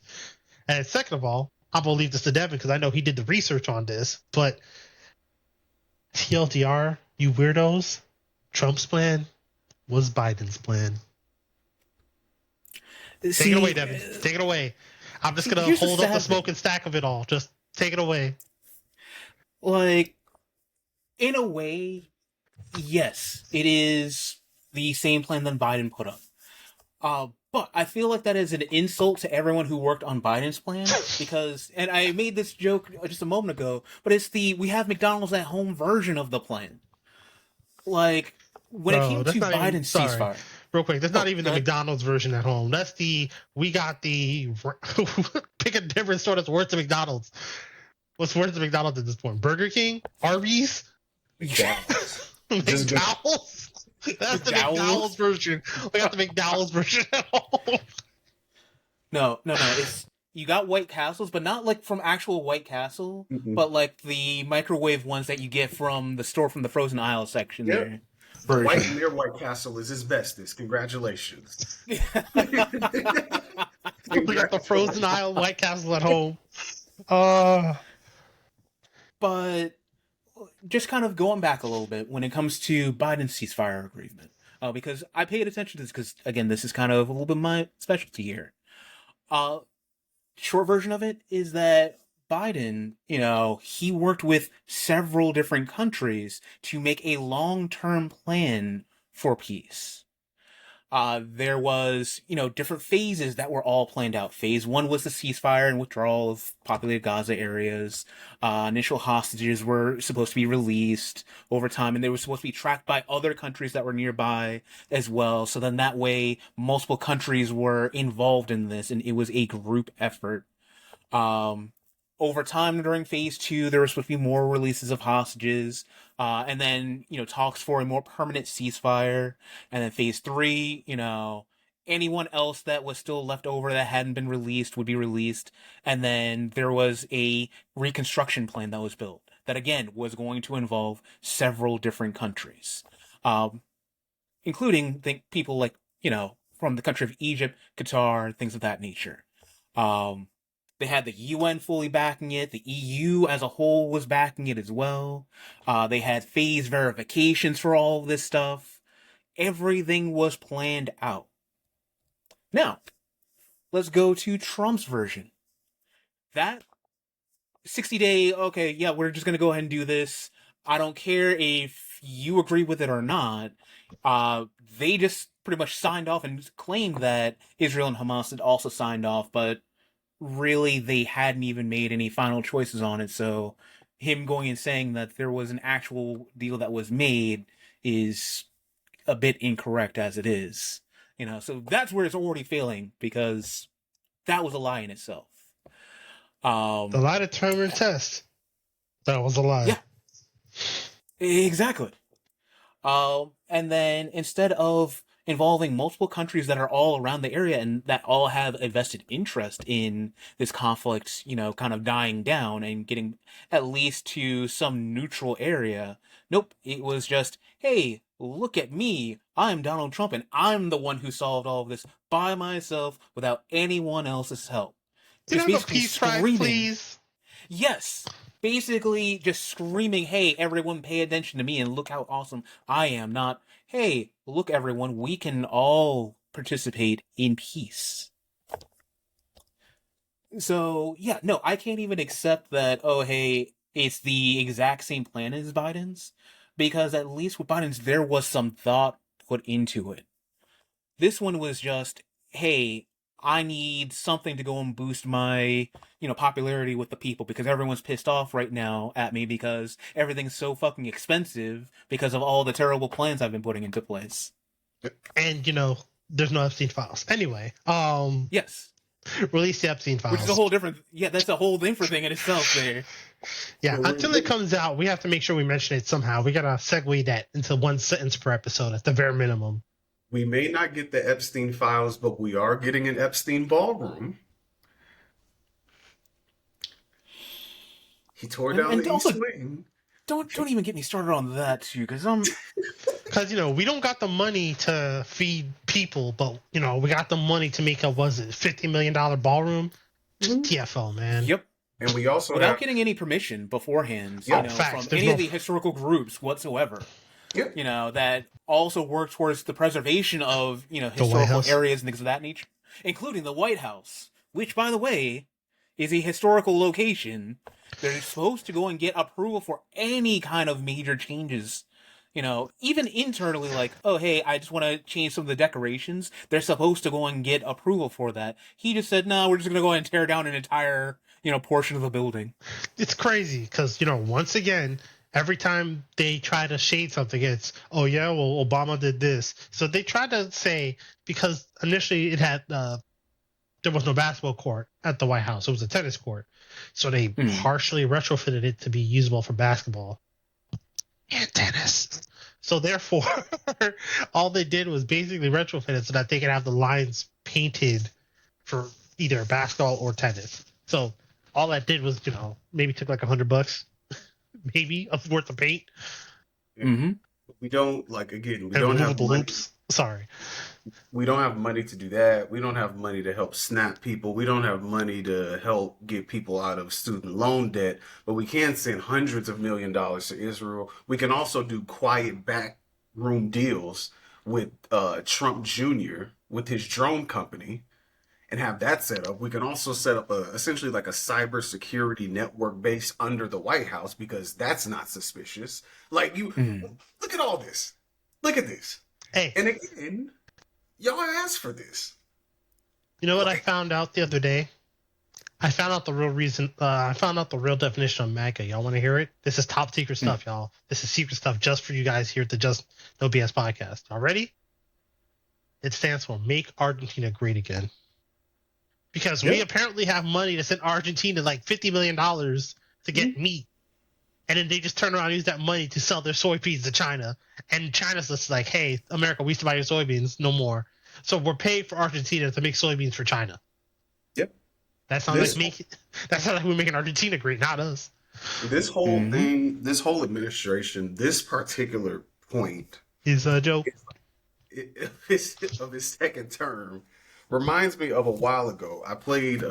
And second of all, I'm going to leave this to Devin because I know he did the research on this. But TLDR, you weirdos, Trump's plan was Biden's plan. Take it away, Devin. Take it away. I'm just going to hold up the smoking stack of it all. Just take it away. Like, in a way, yes, it is the same plan that Biden put up. But I feel like that is an insult to everyone who worked on Biden's plan because, and I made this joke just a moment ago, but it's we have McDonald's at home version of the plan. Like, when it came to Biden's ceasefire. Real quick, that's not even the McDonald's version at home. That's we got the, pick a different store that's worse than McDonald's. What's worse than McDonald's at this point? Burger King? Arby's? McDonald's. McDonald's? That's the McDonald's version. We got the McDonald's version at home. No. It's, you got White Castles, but not like from actual White Castle, but like the microwave ones that you get from the store from the frozen aisle section there. The white near White Castle is asbestos. Congratulations. We got the frozen aisle White Castle at home. But just kind of going back a little bit when it comes to Biden's ceasefire agreement, because I paid attention to this because, again, this is kind of a little bit my specialty here. Short version of it is that Biden, he worked with several different countries to make a long-term plan for peace. There was, different phases that were all planned out. Phase 1 was the ceasefire and withdrawal of populated Gaza areas. Initial hostages were supposed to be released over time, and they were supposed to be tracked by other countries that were nearby as well. So then that way, multiple countries were involved in this, and it was a group effort. Over time, during phase 2, there were supposed to be more releases of hostages, and then, talks for a more permanent ceasefire. And then phase 3, anyone else that was still left over that hadn't been released would be released. And then there was a reconstruction plan that was built that, again, was going to involve several different countries, including people like, from the country of Egypt, Qatar, things of that nature. They had the UN fully backing it. The EU as a whole was backing it as well. They had phase verifications for all of this stuff. Everything was planned out. Now, let's go to Trump's version. That 60-day, okay, yeah, we're just going to go ahead and do this. I don't care if you agree with it or not. They just pretty much signed off and claimed that Israel and Hamas had also signed off, but really they hadn't even made any final choices on it. So him going and saying that there was an actual deal that was made is a bit incorrect as it is. So that's where it's already failing because that was a lie in itself. The lie determined test. That was a lie. Yeah. Exactly. And then instead of involving multiple countries that are all around the area and that all have a vested interest in this conflict, kind of dying down and getting at least to some neutral area. Nope. It was just, hey, look at me. I'm Donald Trump and I'm the one who solved all of this by myself without anyone else's help. Just have a peace prize, please. Yes. Basically just screaming, hey, everyone pay attention to me and look how awesome I am. Not, hey, look, everyone, we can all participate in peace. So, yeah, no, I can't even accept that, oh, hey, it's the exact same plan as Biden's, because at least with Biden's, there was some thought put into it. This one was just, hey, I need something to go and boost my, popularity with the people, because everyone's pissed off right now at me because everything's so fucking expensive because of all the terrible plans I've been putting into place. And there's no Epstein files. Anyway, Yes. release the Epstein files. Which is a whole different, that's a whole different thing in itself there. Yeah, until it comes out, we have to make sure we mention it somehow. We gotta segue that into one sentence per episode at the bare minimum. We may not get the Epstein files, but we are getting an Epstein ballroom. He tore down the East Wing. Don't even get me started on that too, because we don't got the money to feed people, but we got the money to make a $50 million ballroom. TFO, man. Yep. And we also without getting any permission beforehand, from any of the historical groups whatsoever. Yep. That also work towards the preservation of, historical areas and things of that nature, including the White House, which, by the way, is a historical location. They're supposed to go and get approval for any kind of major changes. Even internally, like, oh, hey, I just want to change some of the decorations. They're supposed to go and get approval for that. He just said, no, we're just going to go and tear down an entire, portion of the building. It's crazy because, once again, every time they try to shade something, it's, oh, yeah, well, Obama did this. So they try to say, because initially it had, there was no basketball court at the White House. It was a tennis court. So they partially retrofitted it to be usable for basketball and tennis. So therefore, all they did was basically retrofit it so that they could have the lines painted for either basketball or tennis. So all that did was, maybe took like $100, maybe worth of paint. Mm-hmm. We don't don't have loops. Sorry. We don't have money to do that. We don't have money to help snap people. We don't have money to help get people out of student loan debt, but we can send hundreds of $millions to Israel. We can also do quiet backroom deals with Trump Jr. with his drone company and have that set up. We can also set up essentially like a cybersecurity network base under the White House because that's not suspicious. Like look at all this. Look at this. Hey. And again, y'all asked for this. You know what I found out the other day? I found out the real reason. I found out the real definition of MAGA. Y'all want to hear it? This is top secret stuff, y'all. This is secret stuff just for you guys here at the Just No BS podcast. Y'all ready? It stands for Make Argentina Great Again. Because we apparently have money to send Argentina like $50 million to get meat. And then they just turn around and use that money to sell their soybeans to China. And China's just like, hey, America, we used to buy your soybeans. No more. So we're paid for Argentina to make soybeans for China. Yep. That sounds like we're making Argentina great, not us. This whole thing, this whole administration, this particular point is a joke. Of his second term reminds me of a while ago. I played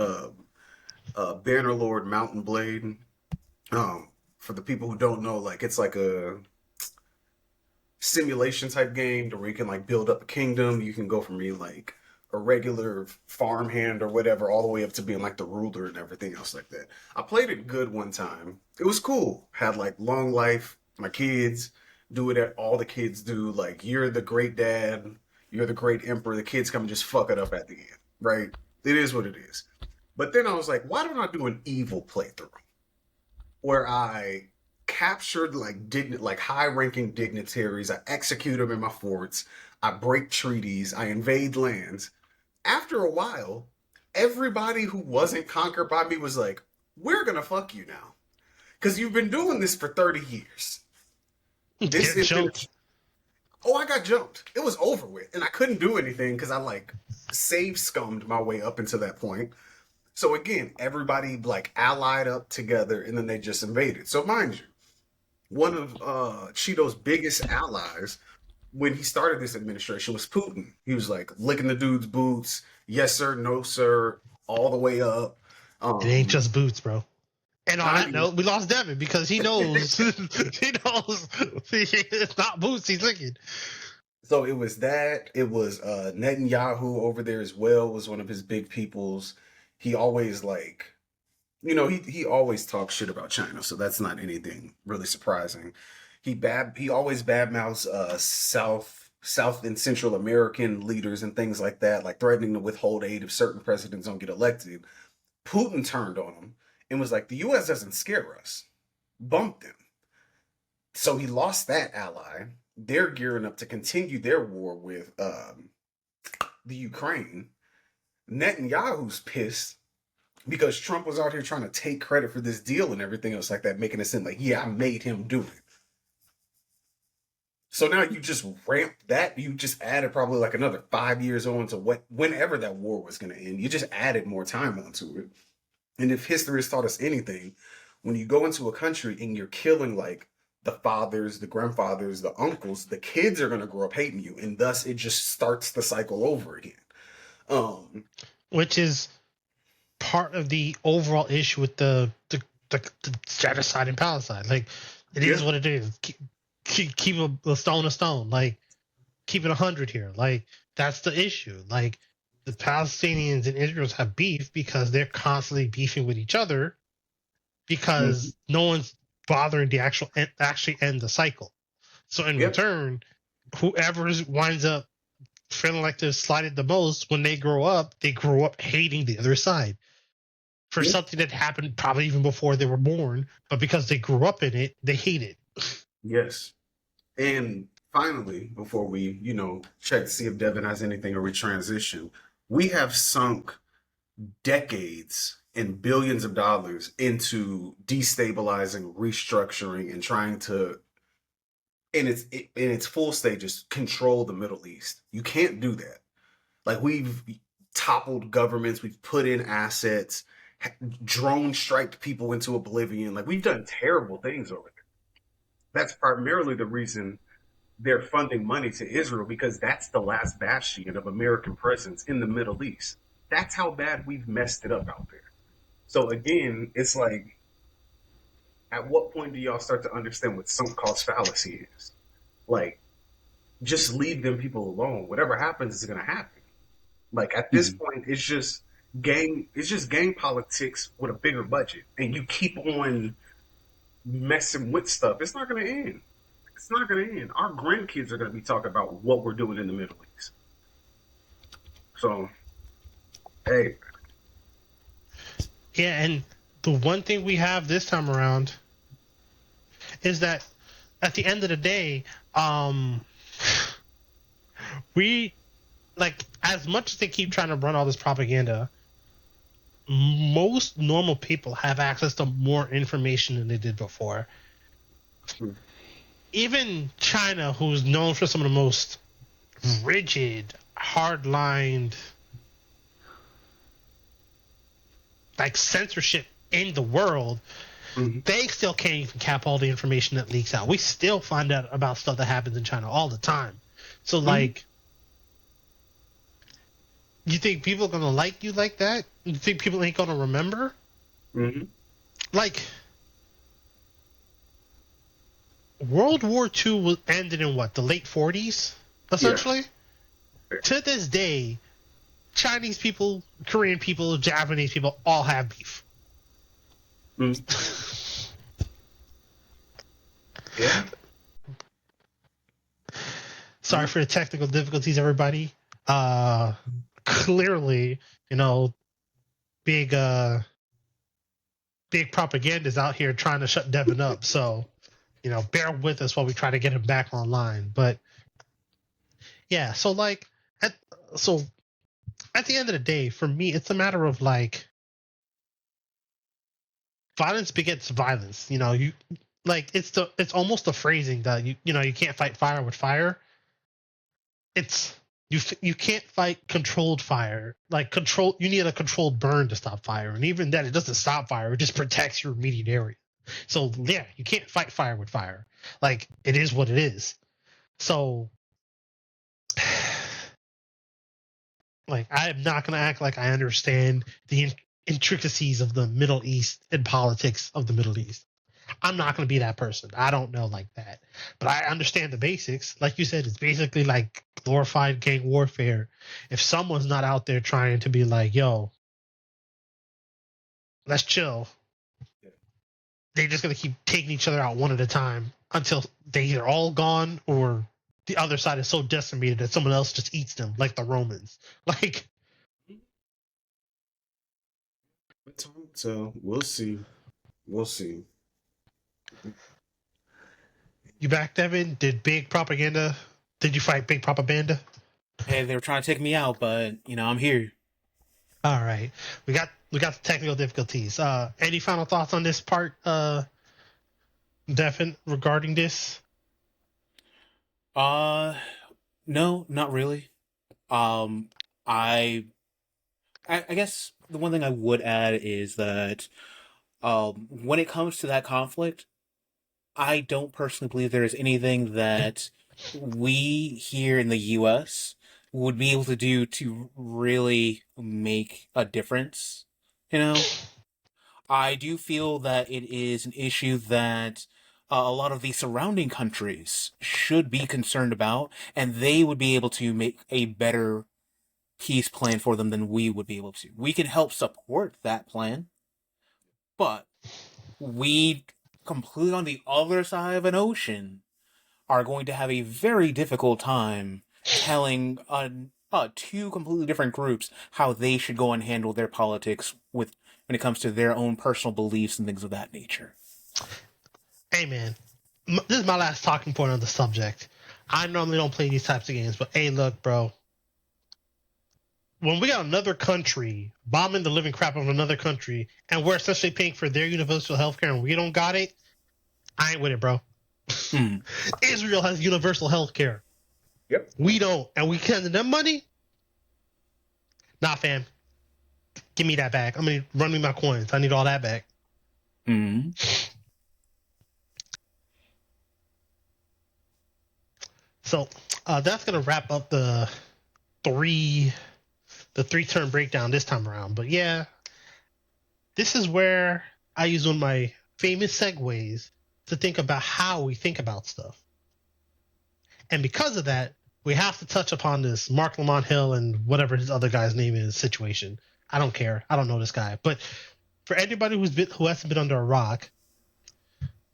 Bannerlord Mountain Blade. For the people who don't know, like it's like a simulation type game where you can like build up a kingdom. You can go from being like a regular farmhand or whatever all the way up to being like the ruler and everything else like that. I played it good one time. It was cool. Had like long life. My kids do what all the kids do. Like you're the great dad. You're the great emperor. The kids come and just fuck it up at the end, right? It is what it is. But then I was like, why don't I do an evil playthrough? Where I captured like high-ranking dignitaries, I execute them in my forts, I break treaties, I invade lands. After a while, everybody who wasn't conquered by me was like, we're gonna fuck you now. Because you've been doing this for 30 years. I got jumped. It was over with. And I couldn't do anything because I like save scummed my way up until that point. So again, everybody like allied up together and then they just invaded. So mind you, one of Cheeto's biggest allies when he started this administration was Putin. He was like licking the dude's boots. Yes, sir. No, sir. All the way up. It ain't just boots, bro. And on that note, we lost Devin because he knows, it's not boots he's licking. So it was that. It was Netanyahu over there as well was one of his big peoples. he always like, you know, he always talks shit about China, so that's not anything really surprising. He always badmouths South and Central American leaders and things like that, like threatening to withhold aid if certain presidents don't get elected. Putin turned on him and was like, the US doesn't scare us. Bumped him. So he lost that ally. They're gearing up to continue their war with the Ukraine. Netanyahu's pissed because Trump was out here trying to take credit for this deal and everything else like that, making it seem like, yeah, I made him do it. So now you just ramped that. You just added probably like another 5 years on to whenever that war was going to end. You just added more time onto it. And if history has taught us anything, when you go into a country and you're killing like the fathers, the grandfathers, the uncles, the kids are going to grow up hating you. And thus it just starts the cycle over again. Which is part of the overall issue with the genocide in Palestine. Like, it is what it is. Keep a stone. Like, keep it 100 here. Like, that's the issue. Like, the Palestinians and Israelis have beef because they're constantly beefing with each other because no one's bothering to actually end the cycle. So in return, whoever winds up feeling like they're slighted the most, when they grow up hating the other side for something that happened probably even before they were born, but because they grew up in it, they hate it. Yes. And finally, before we, check to see if Devin has anything or we transition, we have sunk decades and billions of dollars into destabilizing, restructuring, and trying to, in its full stages, control the Middle East. You can't do that. Like, we've toppled governments, we've put in assets, drone striked people into oblivion. Like, we've done terrible things over there. That's primarily the reason they're funding money to Israel, because that's the last bastion of American presence in the Middle East. That's how bad we've messed it up out there. So again, it's like, at what point do y'all start to understand what sunk cost fallacy is? Like, just leave them people alone. Whatever happens is going to happen. Like, at this point, it's just gang politics with a bigger budget, and you keep on messing with stuff. It's not going to end. It's not going to end. Our grandkids are going to be talking about what we're doing in the Middle East. So, hey. Yeah, and the one thing we have this time around is that at the end of the day, we, like, as much as they keep trying to run all this propaganda, most normal people have access to more information than they did before. Even China, who's known for some of the most rigid, hard-lined, like, censorship in the world, they still can't even cap all the information that leaks out. We still find out about stuff that happens in China all the time. So, like, you think people are going to like you like that? You think people ain't going to remember? Like, World War II ended in what? The late 40s, essentially? Yeah. To this day, Chinese people, Korean people, Japanese people all have beef. Yeah. Sorry for the technical difficulties, everybody. Clearly, big propaganda is out here trying to shut Devin up. So, bear with us while we try to get him back online. But yeah, so like, at the end of the day, for me, it's a matter of like, violence begets violence. It's almost a phrasing that you can't fight fire with fire. It's you can't fight controlled fire. Like, you need a controlled burn to stop fire, and even then, it doesn't stop fire. It just protects your immediate area. So yeah, you can't fight fire with fire. Like, it is what it is. So, like, I am not going to act like I understand the intricacies of the Middle East and politics of the Middle East. I'm not going to be that person. I don't know like that. But I understand the basics. Like you said, it's basically like glorified gang warfare. If someone's not out there trying to be like, yo, let's chill. Yeah. They're just gonna keep taking each other out one at a time until they either all gone or the other side is so decimated that someone else just eats them, like the Romans. Like, So we'll see. We'll see. you back, Devin? Did you fight big propaganda? Hey, they were trying to take me out, but I'm here. All right, we got the technical difficulties. Any final thoughts on this part, Devin, regarding this? No, not really. Um, I, I guess the one thing I would add is that when it comes to that conflict, I don't personally believe there is anything that we here in the U.S. would be able to do to really make a difference. I do feel that it is an issue that a lot of the surrounding countries should be concerned about, and they would be able to make a better peace plan for them than we would be able to. We can help support that plan, but we, completely on the other side of an ocean, are going to have a very difficult time telling two completely different groups how they should go and handle their politics when it comes to their own personal beliefs and things of that nature. Hey, man, this is my last talking point on the subject. I normally don't play these types of games, but hey, look, bro. When we got another country bombing the living crap out of another country, and we're essentially paying for their universal health care and we don't got it, I ain't with it, bro. Israel has universal health care. Yep. We don't. And we sending them money? Nah, fam. Give me that back. Run me my coins. I need all that back. So that's going to wrap up the three-term breakdown this time around. But yeah, this is where I use one of my famous segues to think about how we think about stuff. And because of that, we have to touch upon this Mark Lamont Hill and whatever his other guy's name is situation. I don't care. I don't know this guy. But for anybody who hasn't been under a rock,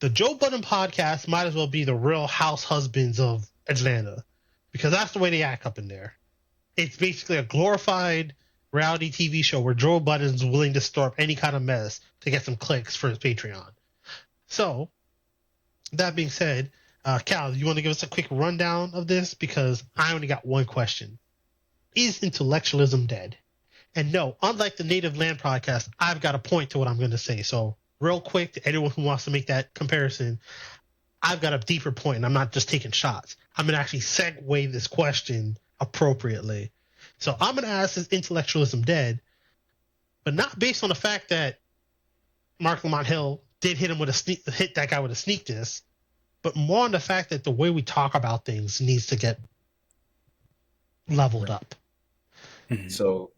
the Joe Budden podcast might as well be the Real House Husbands of Atlanta, because that's the way they act up in there. It's basically a glorified reality TV show where Joe Budden's willing to store up any kind of mess to get some clicks for his Patreon. So, that being said, Cal, you want to give us a quick rundown of this? Because I only got one question. Is intellectualism dead? And no, unlike the Native Land podcast, I've got a point to what I'm going to say. So, real quick, to anyone who wants to make that comparison, I've got a deeper point, and I'm not just taking shots. I'm going to actually segue this question appropriately. So I'm going to ask, is intellectualism dead? But not based on the fact that Mark Lamont Hill did hit that guy with a sneak diss, but more on the fact that the way we talk about things needs to get leveled up. So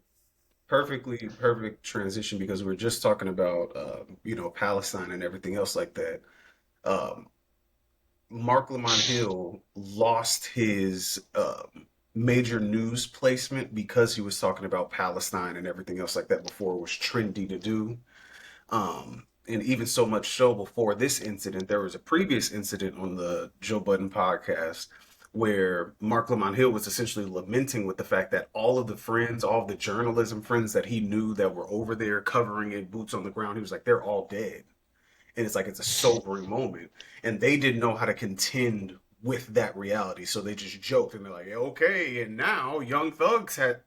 perfect transition, because we're just talking about Palestine and everything else like that. Mark Lamont Hill lost his major news placement because he was talking about Palestine and everything else like that before it was trendy to do. And even so much so, before this incident, there was a previous incident on the Joe Budden podcast where Mark Lamont Hill was essentially lamenting with the fact that all of the journalism friends that he knew that were over there covering it, boots on the ground, he was like, they're all dead. And it's like, it's a sobering moment. And they didn't know how to contend with that reality. So they just joked and they're like, okay, and now Young Thugs had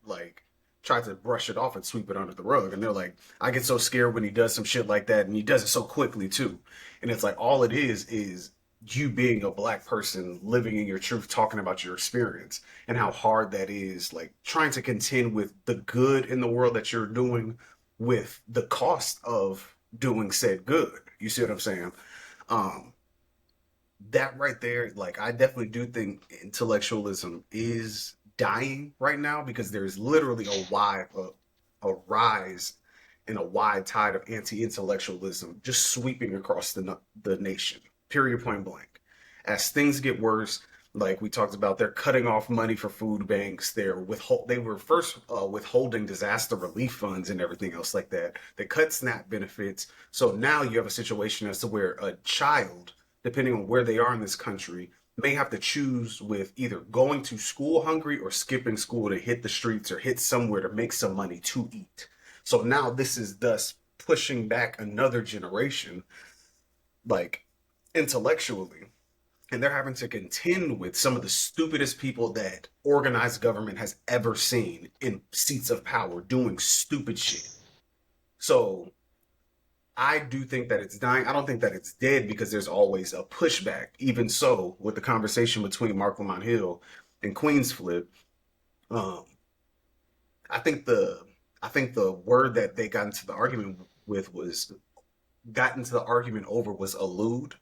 tried to brush it off and sweep it under the rug. And they're like, I get so scared when he does some shit like that, and he does it so quickly too. And it's like, all it is you being a black person living in your truth, talking about your experience and how hard that is, like trying to contend with the good in the world that you're doing with the cost of doing said good. You see what I'm saying? That right there, like, I definitely do think intellectualism is dying right now, because there's literally a rise in a wide tide of anti-intellectualism just sweeping across the nation. Period, point blank. As things get worse, Like we talked about, they're cutting off money for food banks. They were first withholding disaster relief funds and everything else like that. They cut SNAP benefits. So now you have a situation as to where a child, depending on where they are in this country, may have to choose with either going to school hungry or skipping school to hit the streets or hit somewhere to make some money to eat. So now this is thus pushing back another generation, like intellectually, and they're having to contend with some of the stupidest people that organized government has ever seen in seats of power doing stupid shit. So I do think that it's dying. I don't think that it's dead because there's always a pushback. Even so, with the conversation between Mark Lamont Hill and Queens Flip, um, I think the word that they got into the argument with was got into the argument over was allude.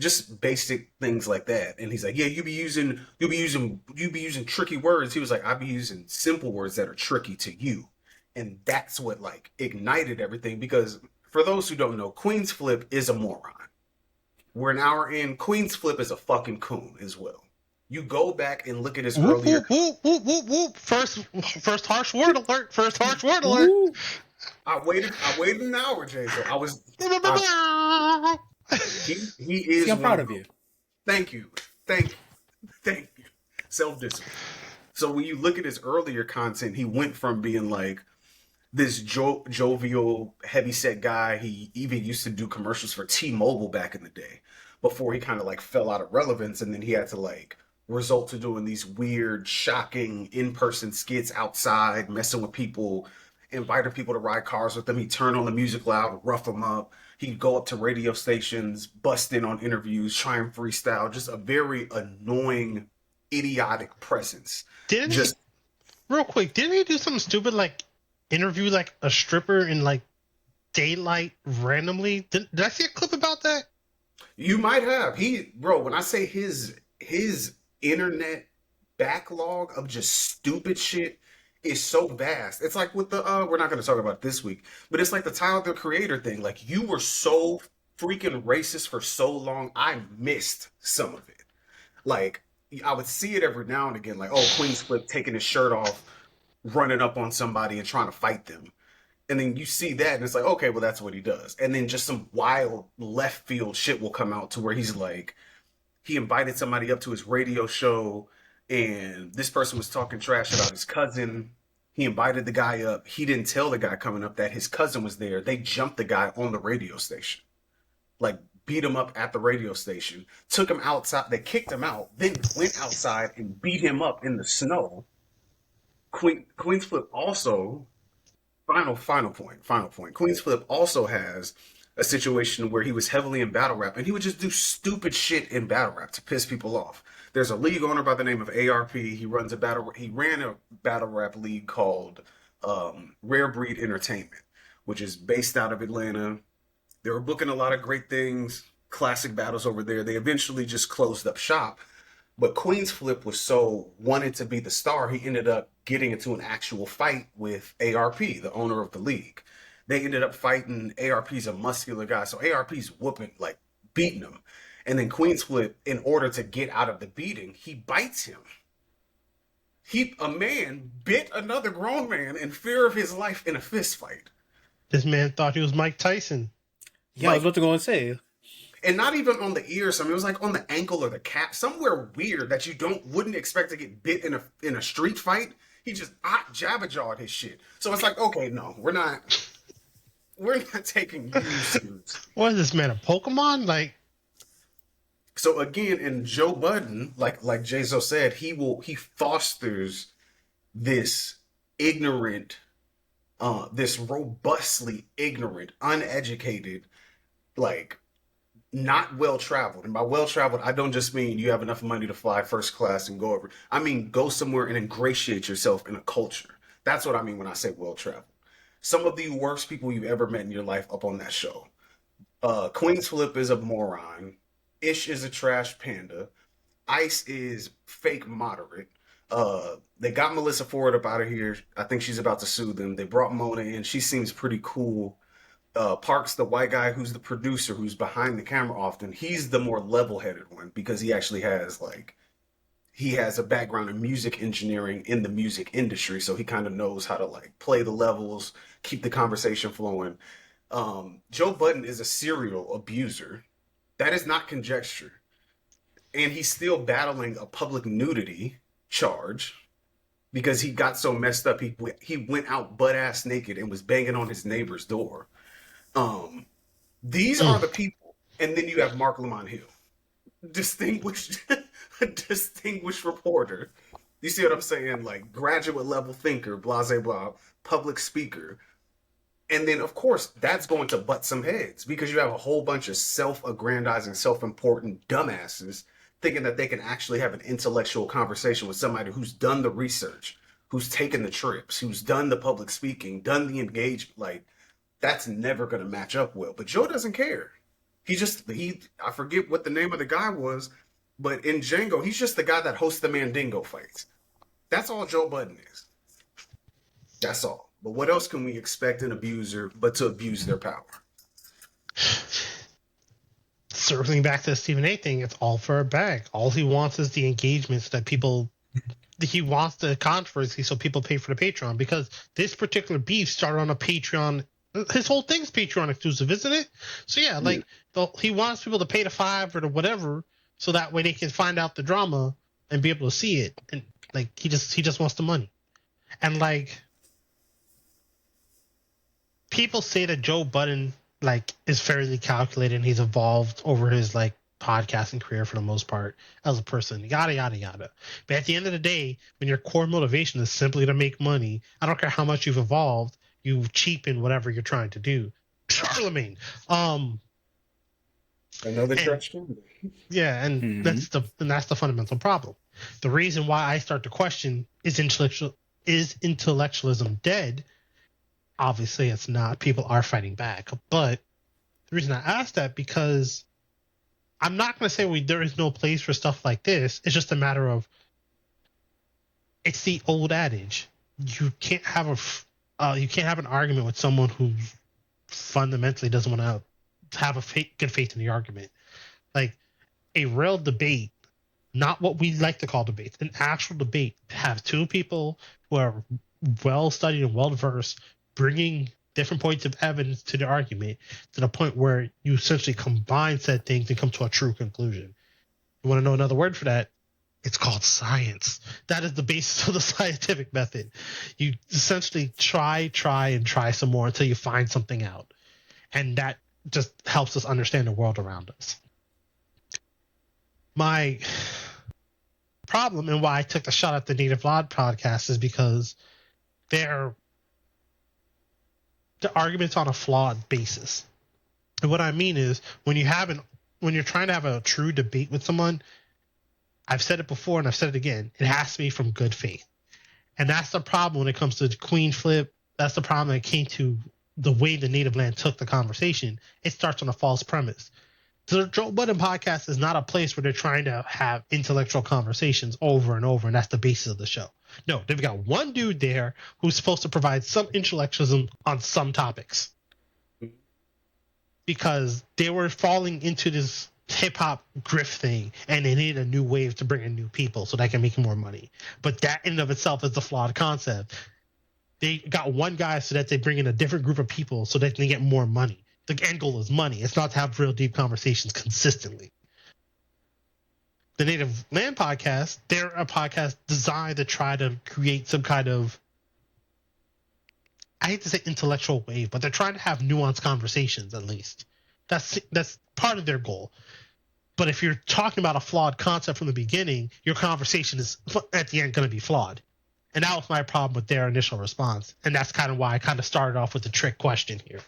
Just basic things like that. And he's like, yeah, you be using tricky words. He was like, I be using simple words that are tricky to you. And that's what like ignited everything. Because for those who don't know, Queen's Flip is a moron. We're an hour in. Queen's Flip is a fucking coon as well. You go back and look at his Whoop, earlier. whoop, whoop, whoop, whoop. First harsh word alert. First harsh word alert. Ooh. I waited an hour, Jay. So he is. See, I'm proud of you. Thank you. Thank you. Self-discipline. So when you look at his earlier content, he went from being like this jovial, heavyset guy. He even used to do commercials for T-Mobile back in the day before he kind of like fell out of relevance. And then he had to like result to doing these weird, shocking in-person skits outside, messing with people, inviting people to ride cars with him. He'd turn on the music loud, rough them up. He'd go up to radio stations, bust in on interviews, try and freestyle. Just a very annoying, idiotic presence. Didn't Just real quick, didn't he do something stupid like interview like a stripper in like daylight randomly? Did I see a clip about that? you might have bro. When I say his internet backlog of just stupid shit is so vast. It's like with the we're not going to talk about it this week, but it's like the Tyler the Creator thing. Like you were so freaking racist for so long, I missed some of it. Like I would see it every now and again, like oh Queen's Flip taking his shirt off, running up on somebody and trying to fight them. And then you see that and it's like, okay, well that's what he does. And then just some wild left field shit will come out to where he's like, he invited somebody up to his radio show and this person was talking trash about his cousin. He invited the guy up. He didn't tell the guy coming up that his cousin was there. They jumped the guy on the radio station. Like beat him up at the radio station, took him outside. They kicked him out, then went outside and beat him up in the snow. Queen's Flip also, final point. Queen's Flip also has a situation where he was heavily in battle rap and he would just do stupid shit in battle rap to piss people off. There's a league owner by the name of ARP. He ran a battle rap league called Rare Breed Entertainment, which is based out of Atlanta. They were booking a lot of great things, classic battles over there. They eventually just closed up shop. But Queen's Flip was so wanted to be the star, he ended up getting into an actual fight with ARP, the owner of the league. They ended up fighting. ARP's a muscular guy, so ARP's whooping, like beating him. And then Queen's Flip, in order to get out of the beating, he bites him. A man bit another grown man in fear of his life in a fist fight. This man thought he was Mike Tyson. Yeah, I was about to go and say. And not even on the ear, something. It was like on the ankle or the calf, somewhere weird that you wouldn't expect to get bit in a street fight. He just jabba-jawed his shit. So it's like, okay, no, we're not taking you seriously. What is this man, a Pokemon? Like, so again, in Joe Budden, like Jazo said, he fosters this ignorant, this robustly ignorant, uneducated, like not well-traveled. And by well-traveled, I don't just mean you have enough money to fly first class and go over. I mean, go somewhere and ingratiate yourself in a culture. That's what I mean when I say well-traveled. Some of the worst people you've ever met in your life up on that show. Queen's Flip is a moron. Ish is a trash panda. Ice is fake moderate. They got Melissa Ford up out of here. I think she's about to sue them. They brought Mona in. She seems pretty cool. Parks, the white guy who's the producer, who's behind the camera often, he's the more level-headed one because he actually has he has a background in music engineering in the music industry, so he kind of knows how to play the levels, keep the conversation flowing. Joe Budden is a serial abuser. That is not conjecture. And he's still battling a public nudity charge because he got so messed up he went out butt ass naked and was banging on his neighbor's door. These are the people, and then you have Mark Lamont Hill, distinguished reporter. You see what I'm saying? Like graduate level thinker, blah blah blah, public speaker. And then, of course, that's going to butt some heads because you have a whole bunch of self-aggrandizing, self-important dumbasses thinking that they can actually have an intellectual conversation with somebody who's done the research, who's taken the trips, who's done the public speaking, done the engagement. Like, that's never going to match up well. But Joe doesn't care. I forget what the name of the guy was, but in Django, he's just the guy that hosts the Mandingo fights. That's all Joe Budden is. That's all. But what else can we expect an abuser but to abuse their power? Circling back to the Stephen A thing, it's all for a bag. All he wants is the engagement so that people... He wants the controversy so people pay for the Patreon, because this particular beef started on a Patreon. His whole thing's Patreon exclusive, isn't it? So yeah, he wants people to pay the $5 or the whatever so that way they can find out the drama and be able to see it. And he just wants the money. And people say that Joe Budden is fairly calculated and he's evolved over his podcasting career for the most part as a person, yada yada yada. But at the end of the day, when your core motivation is simply to make money, I don't care how much you've evolved, you cheapen whatever you're trying to do. Charlemagne. Another church too. Yeah, and that's the fundamental problem. The reason why I start to question is intellectualism dead? Obviously, it's not. People are fighting back. But the reason I ask that, because I'm not going to say there is no place for stuff like this. It's just a matter of, it's the old adage. You can't have an argument with someone who fundamentally doesn't want to have good faith in the argument. A real debate, not what we like to call debates, an actual debate, have two people who are well studied and well versed, bringing different points of evidence to the argument to the point where you essentially combine said things and come to a true conclusion. You want to know another word for that? It's called science. That is the basis of the scientific method. You essentially try some more until you find something out. And that just helps us understand the world around us. My problem and why I took the shot at the Native Lod podcast is because the argument's on a flawed basis. And what I mean is, when you're trying to have a true debate with someone, I've said it before and I've said it again, it has to be from good faith. And that's the problem when it comes to the Queen flip. That's the problem when it came to the way the Native land took the conversation. It starts on a false premise. The Joe Budden podcast is not a place where they're trying to have intellectual conversations over and over, and that's the basis of the show. No, they've got one dude there who's supposed to provide some intellectualism on some topics, because they were falling into this hip-hop grift thing, and they needed a new wave to bring in new people so they can make more money. But that in and of itself is a flawed concept. They got one guy so that they bring in a different group of people so that they can get more money. The end goal is money. It's not to have real deep conversations consistently. The Native Land podcast, they're a podcast designed to try to create some kind of, I hate to say intellectual wave, but they're trying to have nuanced conversations at least. That's part of their goal. But if you're talking about a flawed concept from the beginning, your conversation is at the end going to be flawed. And that was my problem with their initial response. And that's kind of why I kind of started off with the trick question here.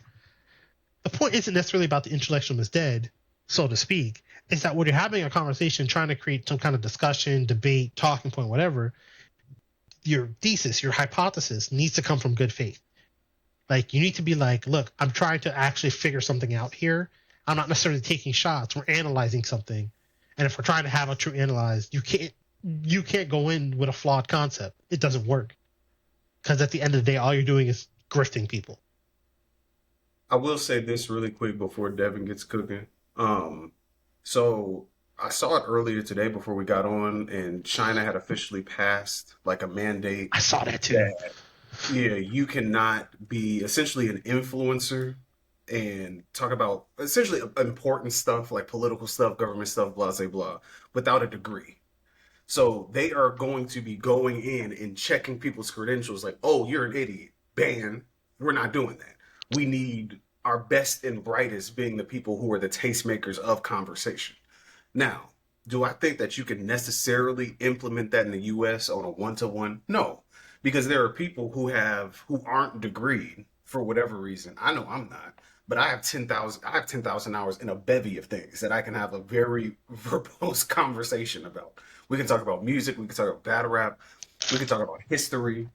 The point isn't necessarily about the intellectualism is dead, so to speak. It's that when you're having a conversation, trying to create some kind of discussion, debate, talking point, whatever, your thesis, your hypothesis needs to come from good faith. You need to be look, I'm trying to actually figure something out here. I'm not necessarily taking shots. We're analyzing something. And if we're trying to have a true analyze, you can't go in with a flawed concept. It doesn't work. Because at the end of the day, all you're doing is grifting people. I will say this really quick before Devin gets cooking. So I saw it earlier today before we got on, and China had officially passed like a mandate I saw that too. that, yeah, you cannot be essentially an influencer and talk about essentially important stuff like political stuff, government stuff, blah, blah, blah, without a degree. So they are going to be going in and checking people's credentials like, oh, you're an idiot. Ban. We're not doing that. We need our best and brightest being the people who are the tastemakers of conversation. Now, do I think that you can necessarily implement that in the US on a one-to-one? No, because there are people who aren't degreed for whatever reason. I know I'm not, but I have 10,000 hours in a bevy of things that I can have a very verbose conversation about. We can talk about music, we can talk about battle rap, we can talk about history.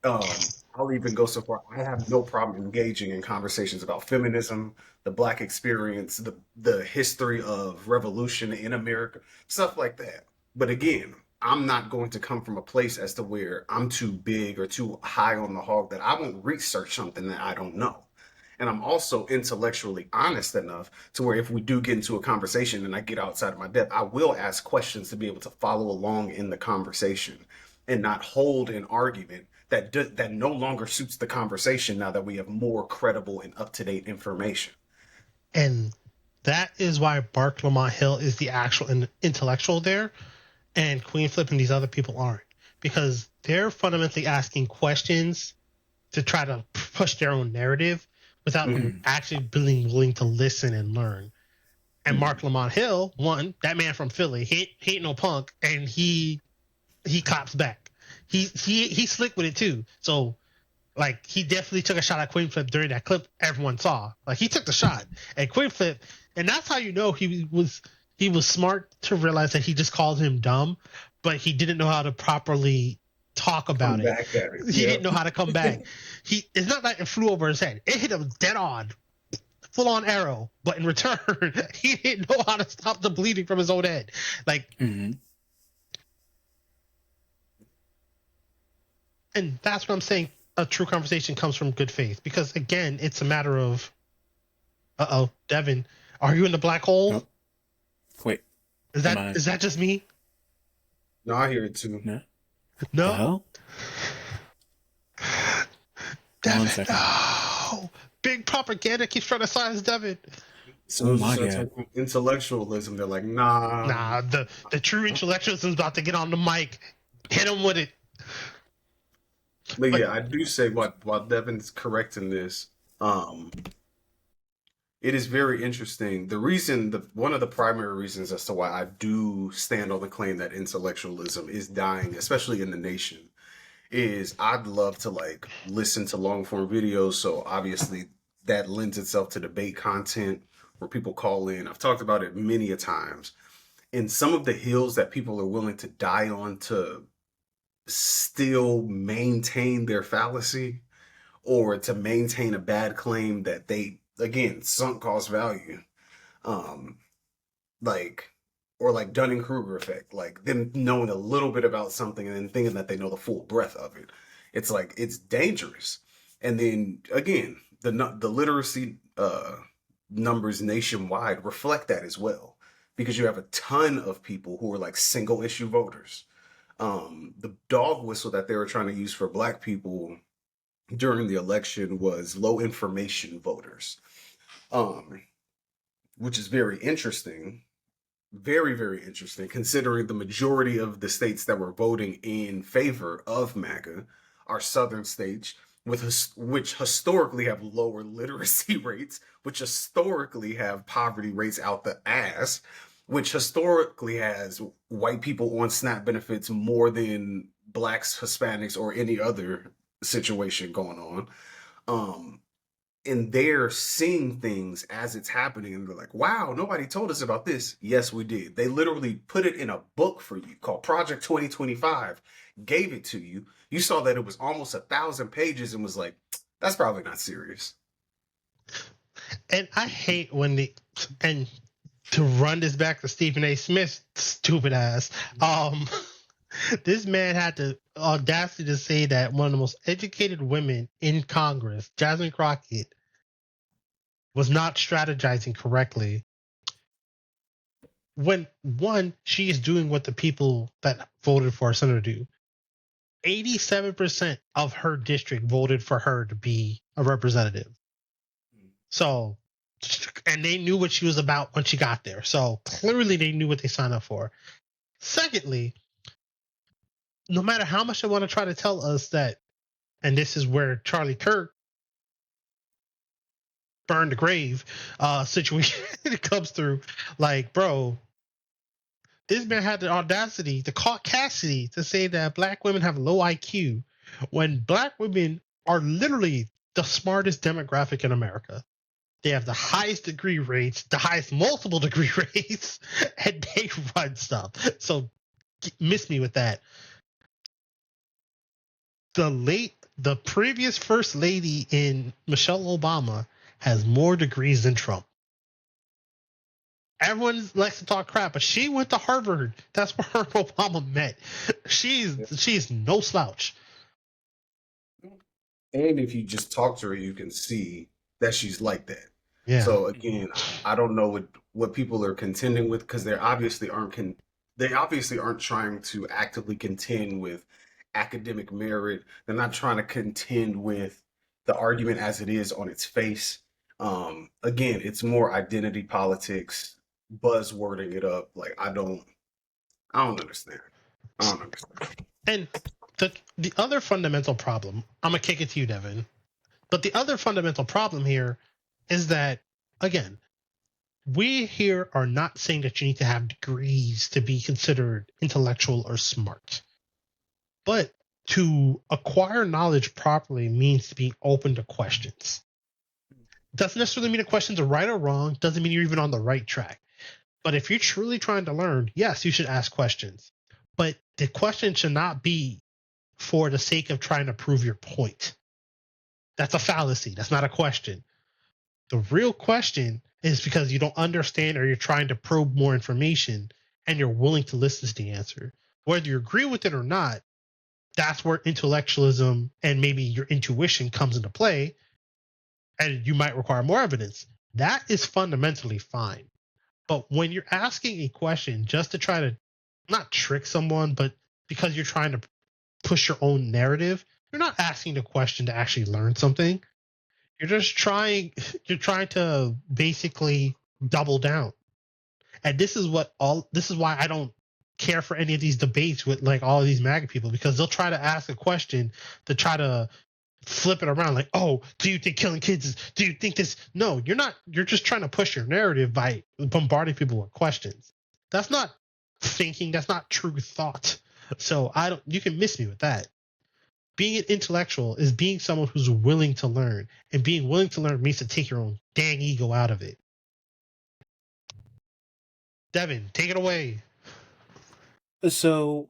I'll even go so far. I have no problem engaging in conversations about feminism, the Black experience, the history of revolution in America, stuff like that. But again, I'm not going to come from a place as to where I'm too big or too high on the hog that I won't research something that I don't know. And I'm also intellectually honest enough to where if we do get into a conversation and I get outside of my depth, I will ask questions to be able to follow along in the conversation and not hold an argument that no longer suits the conversation now that we have more credible and up-to-date information. And that is why Bark Lamont Hill is the actual intellectual there, and Queen Flip and these other people aren't, because they're fundamentally asking questions to try to push their own narrative without actually being willing to listen and learn. And Mark Lamont Hill, one, that man from Philly, he ain't no punk, and he cops back. He's slick with it too. So like he definitely took a shot at Queen Flip during that clip everyone saw. Like he took the shot at Queen Flip, and that's how you know he was smart to realize that he just called him dumb, but he didn't know how to properly talk about it. He didn't know how to come back. It's not like it flew over his head. It hit him dead on, full on arrow. But in return, he didn't know how to stop the bleeding from his own head. Like, and that's what I'm saying. A true conversation comes from good faith, because again, it's a matter of, Devin, are you in the black hole? Oh. Wait, is that just me? No, I hear it too. No. Devin, second. no. Big propaganda keeps trying to silence Devin. So intellectualism, they're like, nah. The true intellectualism is about to get on the mic. Hit him with it. But yeah, I do say while Devin's correcting this, it is very interesting. One of the primary reasons as to why I do stand on the claim that intellectualism is dying, especially in the nation, is I'd love to like listen to long form videos. So obviously that lends itself to debate content where people call in. I've talked about it many a times. And some of the hills that people are willing to die on to still maintain their fallacy or to maintain a bad claim that they, again, sunk cost value, like Dunning-Kruger effect, like them knowing a little bit about something and then thinking that they know the full breadth of it. It's like, it's dangerous. And then again, the literacy numbers nationwide reflect that as well, because you have a ton of people who are like single issue voters. The dog whistle that they were trying to use for Black people during the election was low information voters, which is very interesting. Very, very interesting, considering the majority of the states that were voting in favor of MAGA are southern states, which historically have lower literacy rates, which historically have poverty rates out the ass, which historically has white people on SNAP benefits more than Blacks, Hispanics, or any other situation going on. And they're seeing things as it's happening, and they're like, wow, nobody told us about this. Yes, we did. They literally put it in a book for you called Project 2025, gave it to you. You saw that it was almost 1,000 pages and was like, that's probably not serious. And I hate when and to run this back to Stephen A. Smith's stupid ass, this man had the audacity to say that one of the most educated women in Congress, Jasmine Crockett, was not strategizing correctly. When one, she is doing what the people that voted for her senator do. 87% of her district voted for her to be a representative. So, and they knew what she was about when she got there. So clearly they knew what they signed up for. Secondly, no matter how much they want to try to tell us that, and this is where Charlie Kirk burned the grave situation comes through, like, bro, this man had the audacity, the caucasity to say that black women have low IQ when black women are literally the smartest demographic in America. They have the highest degree rates, the highest multiple degree rates, and they run stuff. So miss me with that. The previous first lady in Michelle Obama has more degrees than Trump. Everyone likes to talk crap, but she went to Harvard. That's where her and Obama met. She's no slouch. And if you just talk to her, you can see that she's like that. Yeah. So again, I don't know what people are contending with, because they obviously aren't trying to actively contend with academic merit. They're not trying to contend with the argument as it is on its face. Again, it's more identity politics, buzzwording it up. Like I don't understand. And the other fundamental problem, I'm gonna kick it to you, Devin. But the other fundamental problem here is that, again, we here are not saying that you need to have degrees to be considered intellectual or smart. But to acquire knowledge properly means to be open to questions. Doesn't necessarily mean the questions are right or wrong. Doesn't mean you're even on the right track. But if you're truly trying to learn, yes, you should ask questions. But the question should not be for the sake of trying to prove your point. That's a fallacy. That's not a question. The real question is because you don't understand or you're trying to probe more information and you're willing to listen to the answer. Whether you agree with it or not, that's where intellectualism and maybe your intuition comes into play, and you might require more evidence. That is fundamentally fine. But when you're asking a question just to try to not trick someone, but because you're trying to push your own narrative, you're not asking the question to actually learn something. You're trying to basically double down. And this is why I don't care for any of these debates with like all of these MAGA people, because they'll try to ask a question to try to flip it around, like, oh, do you think killing kids do you think this? No, you're not. You're just trying to push your narrative by bombarding people with questions. That's not thinking. That's not true thought. So you can miss me with that. Being an intellectual is being someone who's willing to learn, and being willing to learn means to take your own dang ego out of it. Devin, take it away. So,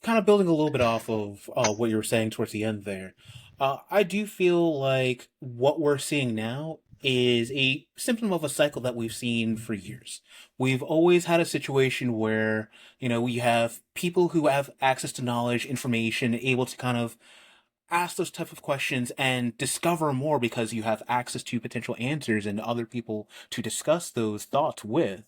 kind of building a little bit off of what you were saying towards the end there, I do feel like what we're seeing now is a symptom of a cycle that we've seen for years. We've always had a situation where, we have people who have access to knowledge, information, able to kind of ask those type of questions and discover more because you have access to potential answers and other people to discuss those thoughts with.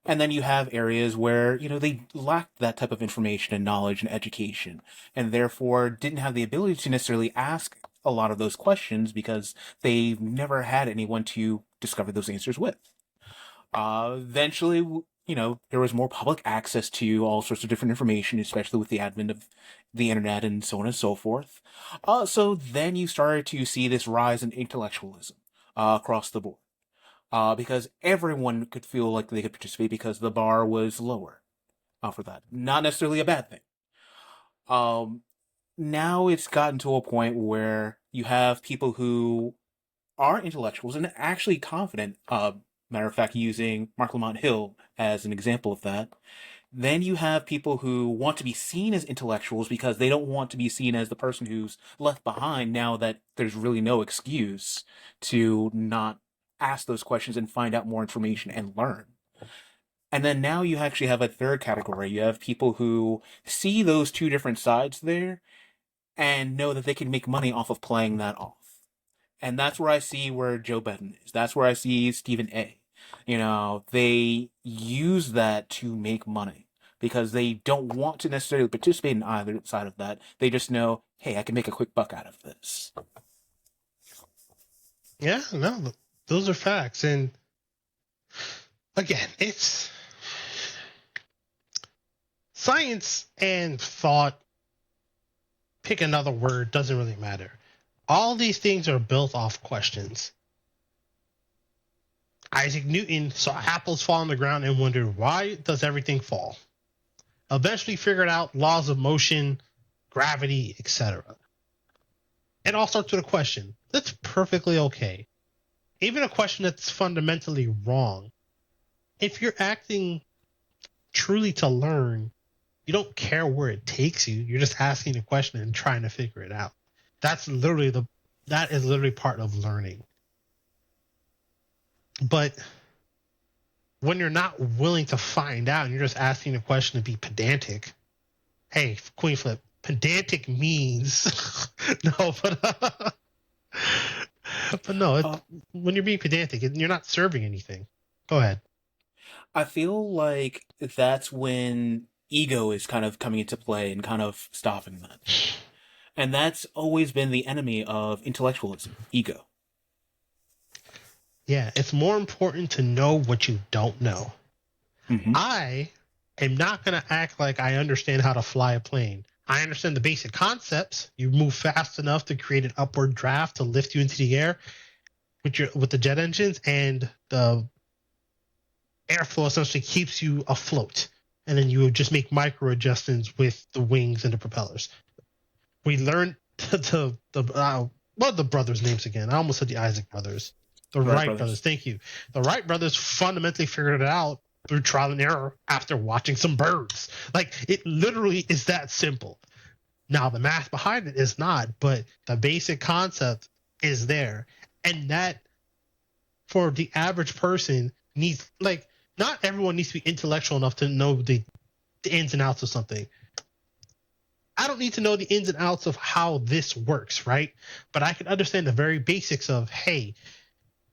And then you have areas where, they lacked that type of information and knowledge and education, and therefore didn't have the ability to necessarily ask a lot of those questions because they've never had anyone to discover those answers with. Eventually, there was more public access to all sorts of different information, especially with the advent of the internet and so on and so forth. So then you started to see this rise in intellectualism across the board. Because everyone could feel like they could participate because the bar was lower for that. Not necessarily a bad thing. Now it's gotten to a point where you have people who are intellectuals and actually confident, matter of fact, using Mark Lamont Hill as an example of that. Then you have people who want to be seen as intellectuals because they don't want to be seen as the person who's left behind now that there's really no excuse to not ask those questions and find out more information and learn. And then now you actually have a third category. You have people who see those two different sides there and know that they can make money off of playing that off. And that's where I see where Joe Budden is. That's where I see Stephen A. They use that to make money because they don't want to necessarily participate in either side of that. They just know, hey, I can make a quick buck out of this. Yeah, no, those are facts. And again, it's science and thought, pick another word, doesn't really matter. All these things are built off questions. Isaac Newton saw apples fall on the ground and wondered, why does everything fall? Eventually figured out laws of motion, gravity, etc. It all starts with a question. That's perfectly okay. Even a question that's fundamentally wrong. If you're acting truly to learn, you don't care where it takes you. You're just asking a question and trying to figure it out. That is literally part of learning. But when you're not willing to find out and you're just asking a question to be pedantic, hey, Queen Flip, pedantic means no, but no, when you're being pedantic, you're not serving anything. Go ahead. I feel like that's when ego is kind of coming into play and kind of stopping that. And that's always been the enemy of intellectualism, ego. Yeah, it's more important to know what you don't know. Mm-hmm. I am not going to act like I understand how to fly a plane. I understand the basic concepts. You move fast enough to create an upward draft to lift you into the air with the jet engines, and the airflow essentially keeps you afloat. And then you would just make micro adjustments with the wings and the propellers. We learned what are the brothers' names again? I almost said the Isaac brothers. The Wright brothers. Thank you. The Wright brothers fundamentally figured it out through trial and error after watching some birds. Like, it literally is that simple. Now, the math behind it is not, but the basic concept is there. And that, for the average person, needs, like, not everyone needs to be intellectual enough to know the ins and outs of something. I don't need to know the ins and outs of how this works, right? But I can understand the very basics of, hey,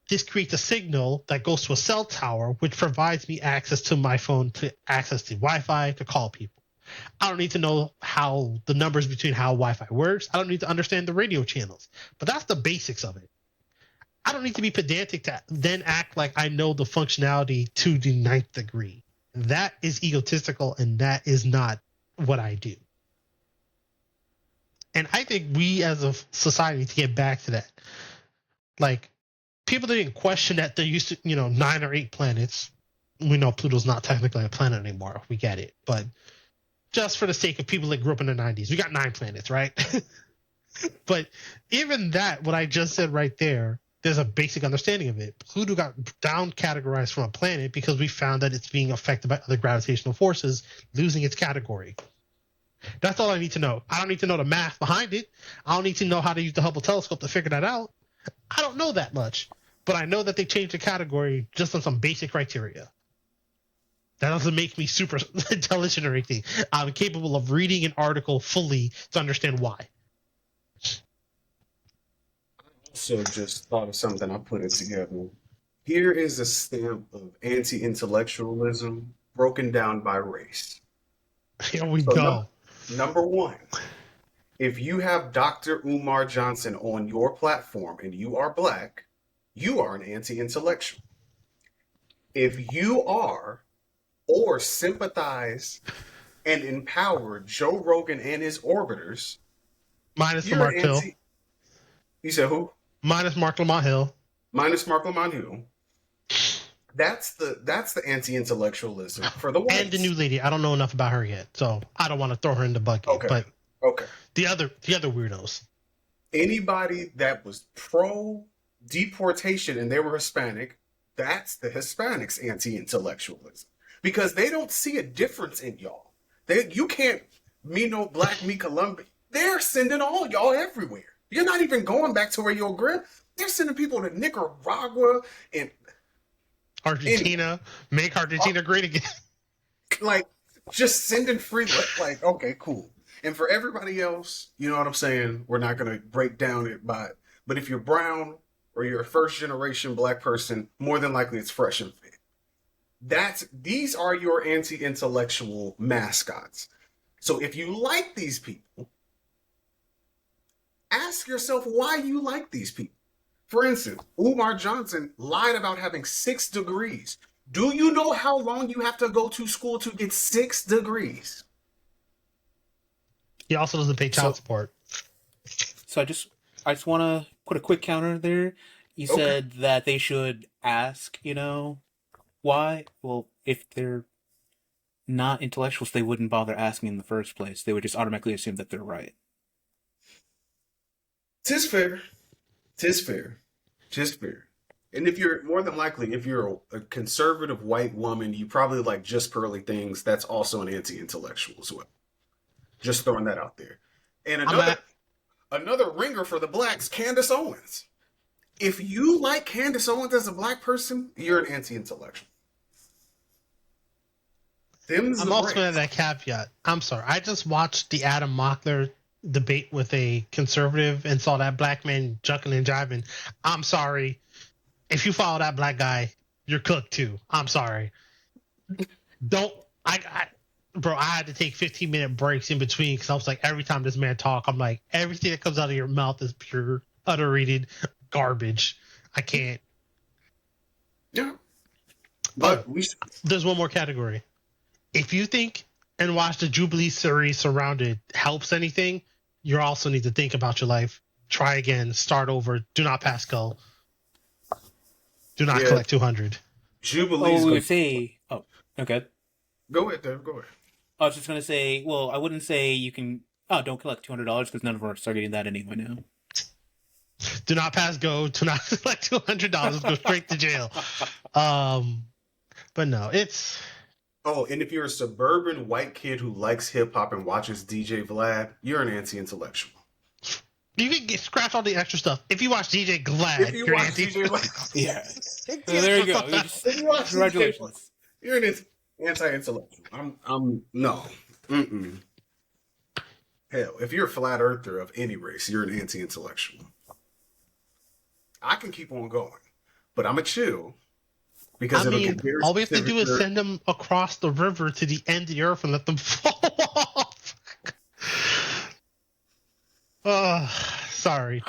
this creates a signal that goes to a cell tower, which provides me access to my phone, to access to Wi-Fi, to call people. I don't need to know how the numbers between how Wi-Fi works. I don't need to understand the radio channels. But that's the basics of it. I don't need to be pedantic to then act like I know the functionality to the 9th degree. That is egotistical, and that is not what I do. And I think we as a society need to get back to that. Like, people didn't question that there used to, 9 or 8 planets. We know Pluto's not technically a planet anymore. We get it. But just for the sake of people that grew up in the 90s, we got 9 planets, right? But even that, what I just said right there, there's a basic understanding of it. Pluto got down categorized from a planet because we found that it's being affected by other gravitational forces, losing its category. That's all I need to know. I don't need to know the math behind it. I don't need to know how to use the Hubble telescope to figure that out. I don't know that much, but I know that they changed the category just on some basic criteria. That doesn't make me super intelligent or anything. I'm capable of reading an article fully to understand why. So just thought of something, I put it together. Here is a stamp of anti-intellectualism broken down by race. Here we go. Number one, if you have Dr. Umar Johnson on your platform and you are black, you are an anti-intellectual. If you are or sympathize and empower Joe Rogan and his orbiters, minus the Mark Hill. You said who? Minus Mark Lamont Hill. Minus Mark Lamont Hill. That's the anti-intellectualism for the whites. And the new lady. I don't know enough about her yet, so I don't want to throw her in the bucket. Okay. But okay. The other weirdos. Anybody that was pro deportation and they were Hispanic, that's the Hispanics' anti-intellectualism. Because they don't see a difference in y'all. You can't, me no black, me Colombian. They're sending all y'all everywhere. You're not even going back to where you're grew. They're sending people to Nicaragua and Argentina. Make Argentina great again. Like, just sending free, like, okay, cool. And for everybody else, you know what I'm saying? We're not going to break down it by But if you're brown or you're a first generation black person, more than likely it's fresh and fit. These are your anti-intellectual mascots. So if you like these people, ask yourself why you like these people. For instance, Umar Johnson lied about having 6 degrees. Do you know how long you have to go to school to get 6 degrees? He also doesn't pay child support. So I just want to put a quick counter there. You said that they should ask, why? Well, if they're not intellectuals, they wouldn't bother asking in the first place. They would just automatically assume that they're right. Tis fair. And if you're more than likely, if you're a conservative white woman, you probably like just pearly things. That's also an anti-intellectual as well. Just throwing that out there. And another ringer for the blacks, Candace Owens. If you like Candace Owens as a black person, you're an anti-intellectual. I'm also going to that caveat. I'm sorry. I just watched the Adam Mockler debate with a conservative and saw that black man jucking and jiving. I'm sorry. If you follow that black guy, you're cooked too. I'm sorry. I had to take 15-minute breaks in between because I was like, every time this man talk, I'm like, everything that comes out of your mouth is pure, underrated garbage. I can't. Yeah. But there's one more category. If you think and watch the Jubilee series Surrounded helps anything, you also need to think about your life. Try again. Start over. Do not pass go. Do not collect 200. Jubilee's okay. Go ahead, Dave. Go ahead. I was just going to say, well, I wouldn't say you can, don't collect $200 because none of us are getting that anyway now. Do not pass go. Do not collect $200. Go straight to jail. But no, it's... Oh, and if you're a suburban white kid who likes hip-hop and watches DJ Vlad, you're an anti-intellectual. You can scratch all the extra stuff. If you watch DJ Glad, you're an DJ Yeah. So there you go. Congratulations. You're an anti-intellectual. No. Mm-mm. Hell, if you're a flat earther of any race, you're an anti-intellectual. I can keep on going, but I'm a chill. Because all we have to do is send them across the river to the end of the earth and let them fall off. Sorry.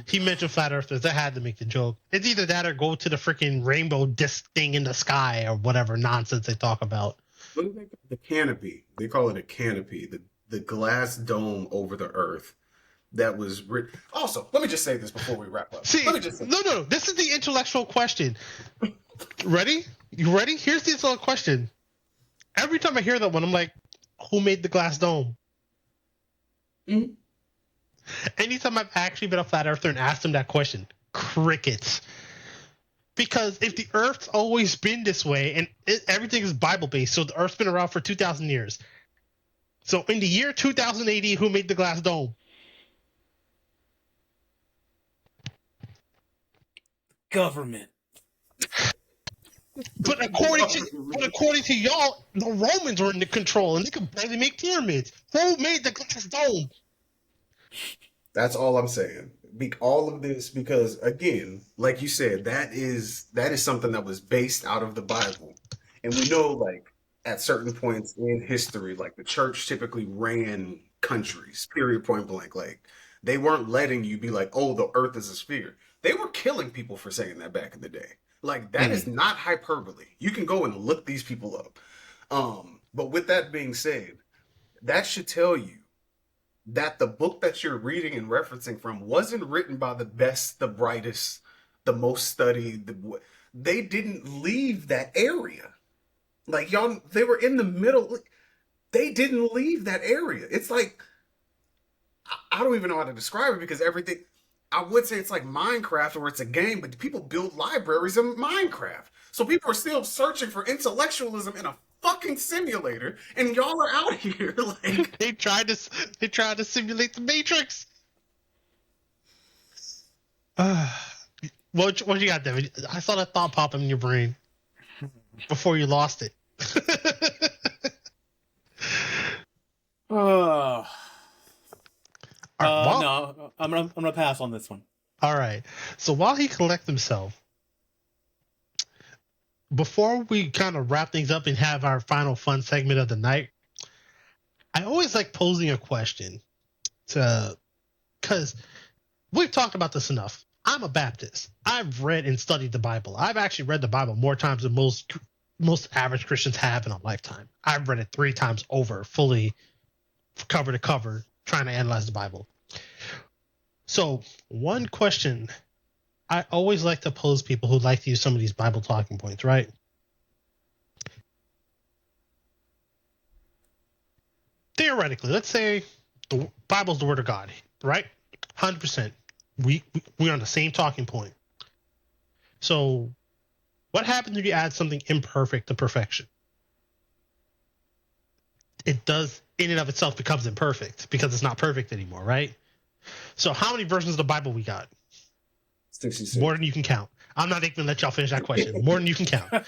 He mentioned flat earthers. I had to make the joke. It's either that or go to the freaking rainbow disc thing in the sky or whatever nonsense they talk about. What do they call the canopy? They call it a canopy. The glass dome over the earth. That was written. Also, let me just say this before we wrap up. No. This is the intellectual question. Ready? You ready? Here's the intellectual question. Every time I hear that one, I'm like, who made the glass dome? Mm-hmm. Anytime I've actually been a flat earther and asked them that question, crickets. Because if the earth's always been this way and everything is Bible based, so the earth's been around for 2,000 years. So in the year 2080, who made the glass dome? Government. But according to y'all, the Romans were in the control and they could barely make pyramids. Who made the glass dome? That's all I'm saying. All of this because, again, like you said, that is something that was based out of the Bible, and we know, like, at certain points in history, like the church typically ran countries. Period. Point blank. Like they weren't letting you be like, "Oh, the Earth is a sphere." They were killing people for saying that back in the day. Like that is not hyperbole. You can go and look these people up. But with that being said, that should tell you that the book that you're reading and referencing from wasn't written by the best, the brightest, the most studied. They didn't leave that area. Like y'all, they were in the middle. They didn't leave that area. It's like, I don't even know how to describe it because everything, I would say it's like Minecraft or it's a game, but people build libraries in Minecraft. So people are still searching for intellectualism in a fucking simulator, and y'all are out here like they tried to simulate the Matrix. What you got, David? I saw that thought pop in your brain before you lost it. No, I'm gonna pass on this one. All right. So while he collects himself, before we kind of wrap things up and have our final fun segment of the night, I always like posing a question to, because we've talked about this enough. I'm a Baptist. I've read and studied the Bible. I've actually read the Bible more times than most average Christians have in a lifetime. I've read it 3 times over, fully cover to cover, trying to analyze the Bible. So one question I always like to pose people who like to use some of these Bible talking points, right? Theoretically, let's say the Bible's the word of God, right? 100%. We're on the same talking point. So what happens if you add something imperfect to perfection? It does, in and of itself, becomes imperfect because it's not perfect anymore, right? So how many versions of the Bible we got? 66. More than you can count. I'm not even gonna let y'all finish that question. More than you can count.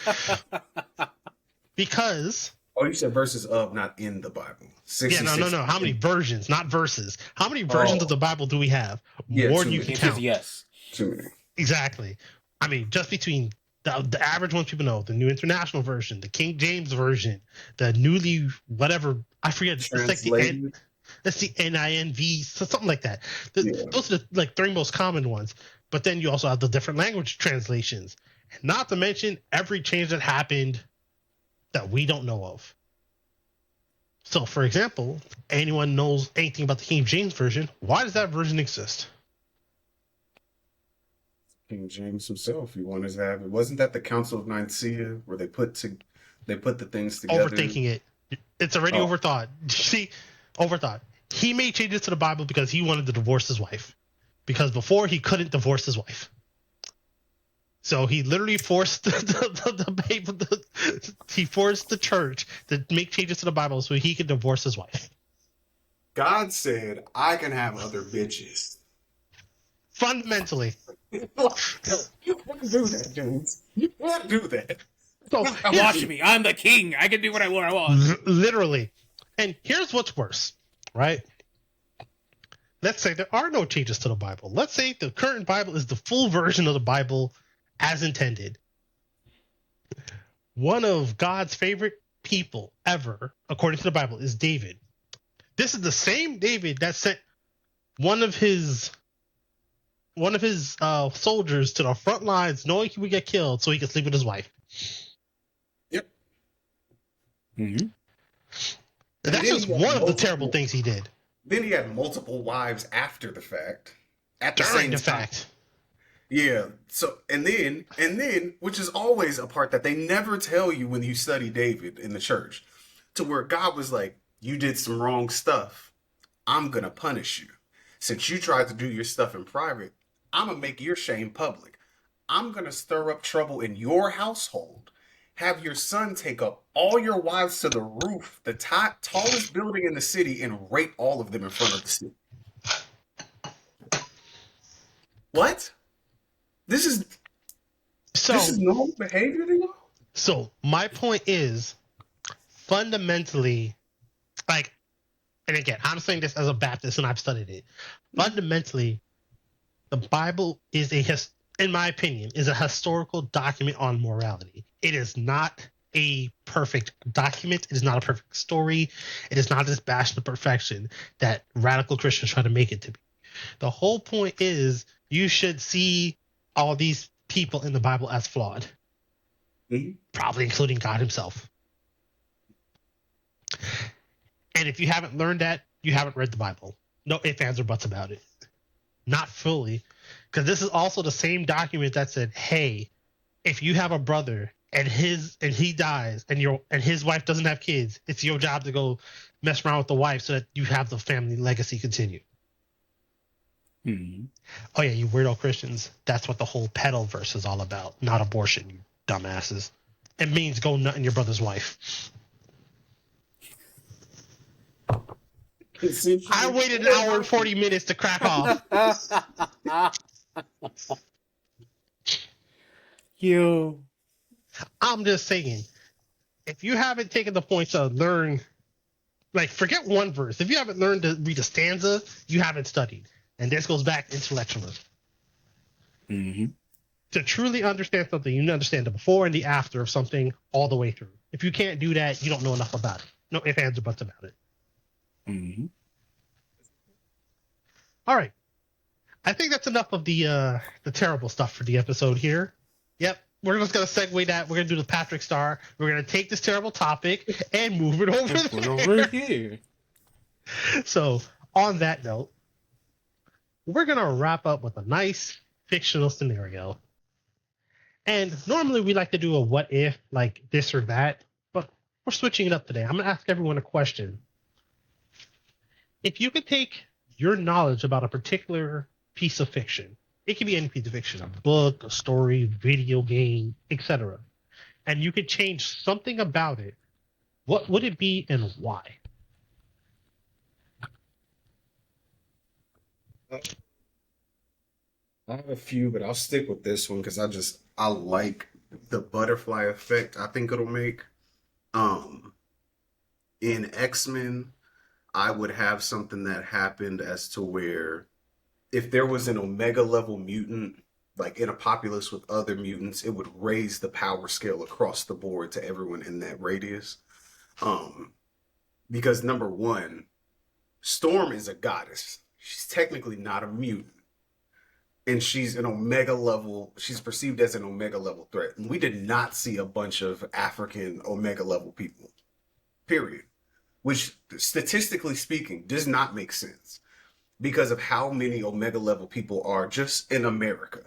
Because Oh, you said verses of, not in the Bible. 66. no. How many versions, not verses? How many versions of the Bible do we have? Yeah, More too than you many. can The answer is count. yes. Too many. Exactly. I mean, just between the average ones people know, the New International Version, the King James Version, the newly whatever, I forget. Translated. That's the NINV, so something like that. Yeah. Those are the 3 most common ones. But then you also have the different language translations. And not to mention every change that happened that we don't know of. So, for example, anyone knows anything about the King James Version, why does that version exist? King James himself, he wanted to have it. Wasn't that the Council of Nicaea where they put the things together? Overthinking it. It's already Oh. overthought. See, overthought. He made changes to the Bible because he wanted to divorce his wife. Because before he couldn't divorce his wife. So he literally forced he forced the church to make changes to the Bible so he could divorce his wife. God said, I can have other bitches. Fundamentally. You can't do that, James. You can't do that. So Watch me. I'm the king. I can do what I want. literally. And here's what's worse, right? Let's say there are no changes to the Bible. Let's say the current Bible is the full version of the Bible as intended. One of God's favorite people ever, according to the Bible, is David. This is the same David that sent one of his soldiers to the front lines knowing he would get killed so he could sleep with his wife. Yep. Mm-hmm. That's just one of the terrible things he did. Then he had multiple wives after the fact. At the During same the time. fact. Yeah. So and then, which is always a part that they never tell you when you study David in the church, to where God was like, you did some wrong stuff. I'm gonna punish you. Since you tried to do your stuff in private, I'm gonna make your shame public. I'm gonna stir up trouble in your household. Have your son take up all your wives to the roof, the tallest building in the city, and rape all of them in front of the city. What? This is normal behavior to you? So my point is, fundamentally, like, and again, I'm saying this as a Baptist and I've studied it. Fundamentally, the Bible is in my opinion, is a historical document on morality. It is not a perfect document. It is not a perfect story. It is not this bastion of perfection that radical Christians try to make it to be. The whole point is you should see all these people in the Bible as flawed, probably including God himself. And if you haven't learned that, you haven't read the Bible. No ifs, ands, or buts about it. Not fully. Because this is also the same document that said, hey, if you have a brother and he dies and his wife doesn't have kids, it's your job to go mess around with the wife so that you have the family legacy continue. Mm-hmm. Oh yeah, you weirdo Christians. That's what the whole pedal verse is all about, not abortion, you dumbasses. It means go nut in your brother's wife. I waited an hour and 40 minutes to crack off. You. I'm just saying, if you haven't taken the point to learn, like, forget one verse. If you haven't learned to read a stanza, you haven't studied. And this goes back to intellectualism. Mm-hmm. To truly understand something, you need to understand the before and the after of something all the way through. If you can't do that, you don't know enough about it. No ifs, ands, or buts about it. Mm-hmm. All right. I think that's enough of the terrible stuff for the episode here. Yep. We're just gonna segue that. We're gonna do the Patrick Star. We're gonna take this terrible topic and move it over And put it there. over here. So, on that note, we're gonna wrap up with a nice fictional scenario. And normally we like to do a what if, like this or that, but we're switching it up today. I'm gonna ask everyone a question. If you could take your knowledge about a particular piece of fiction, it can be any piece of fiction, a book, a story, video game, etc., and you could change something about it, what would it be and why? I have a few, but I'll stick with this one because I like the butterfly effect I think it'll make. Um, in X-Men, I would have something that happened as to where if there was an Omega level mutant, like in a populace with other mutants, it would raise the power scale across the board to everyone in that radius. Um, because number one, Storm is a goddess. She's technically not a mutant. And she's an Omega level, she's perceived as an Omega level threat. And we did not see a bunch of African Omega level people, period. Which statistically speaking does not make sense because of how many Omega level people are just in America,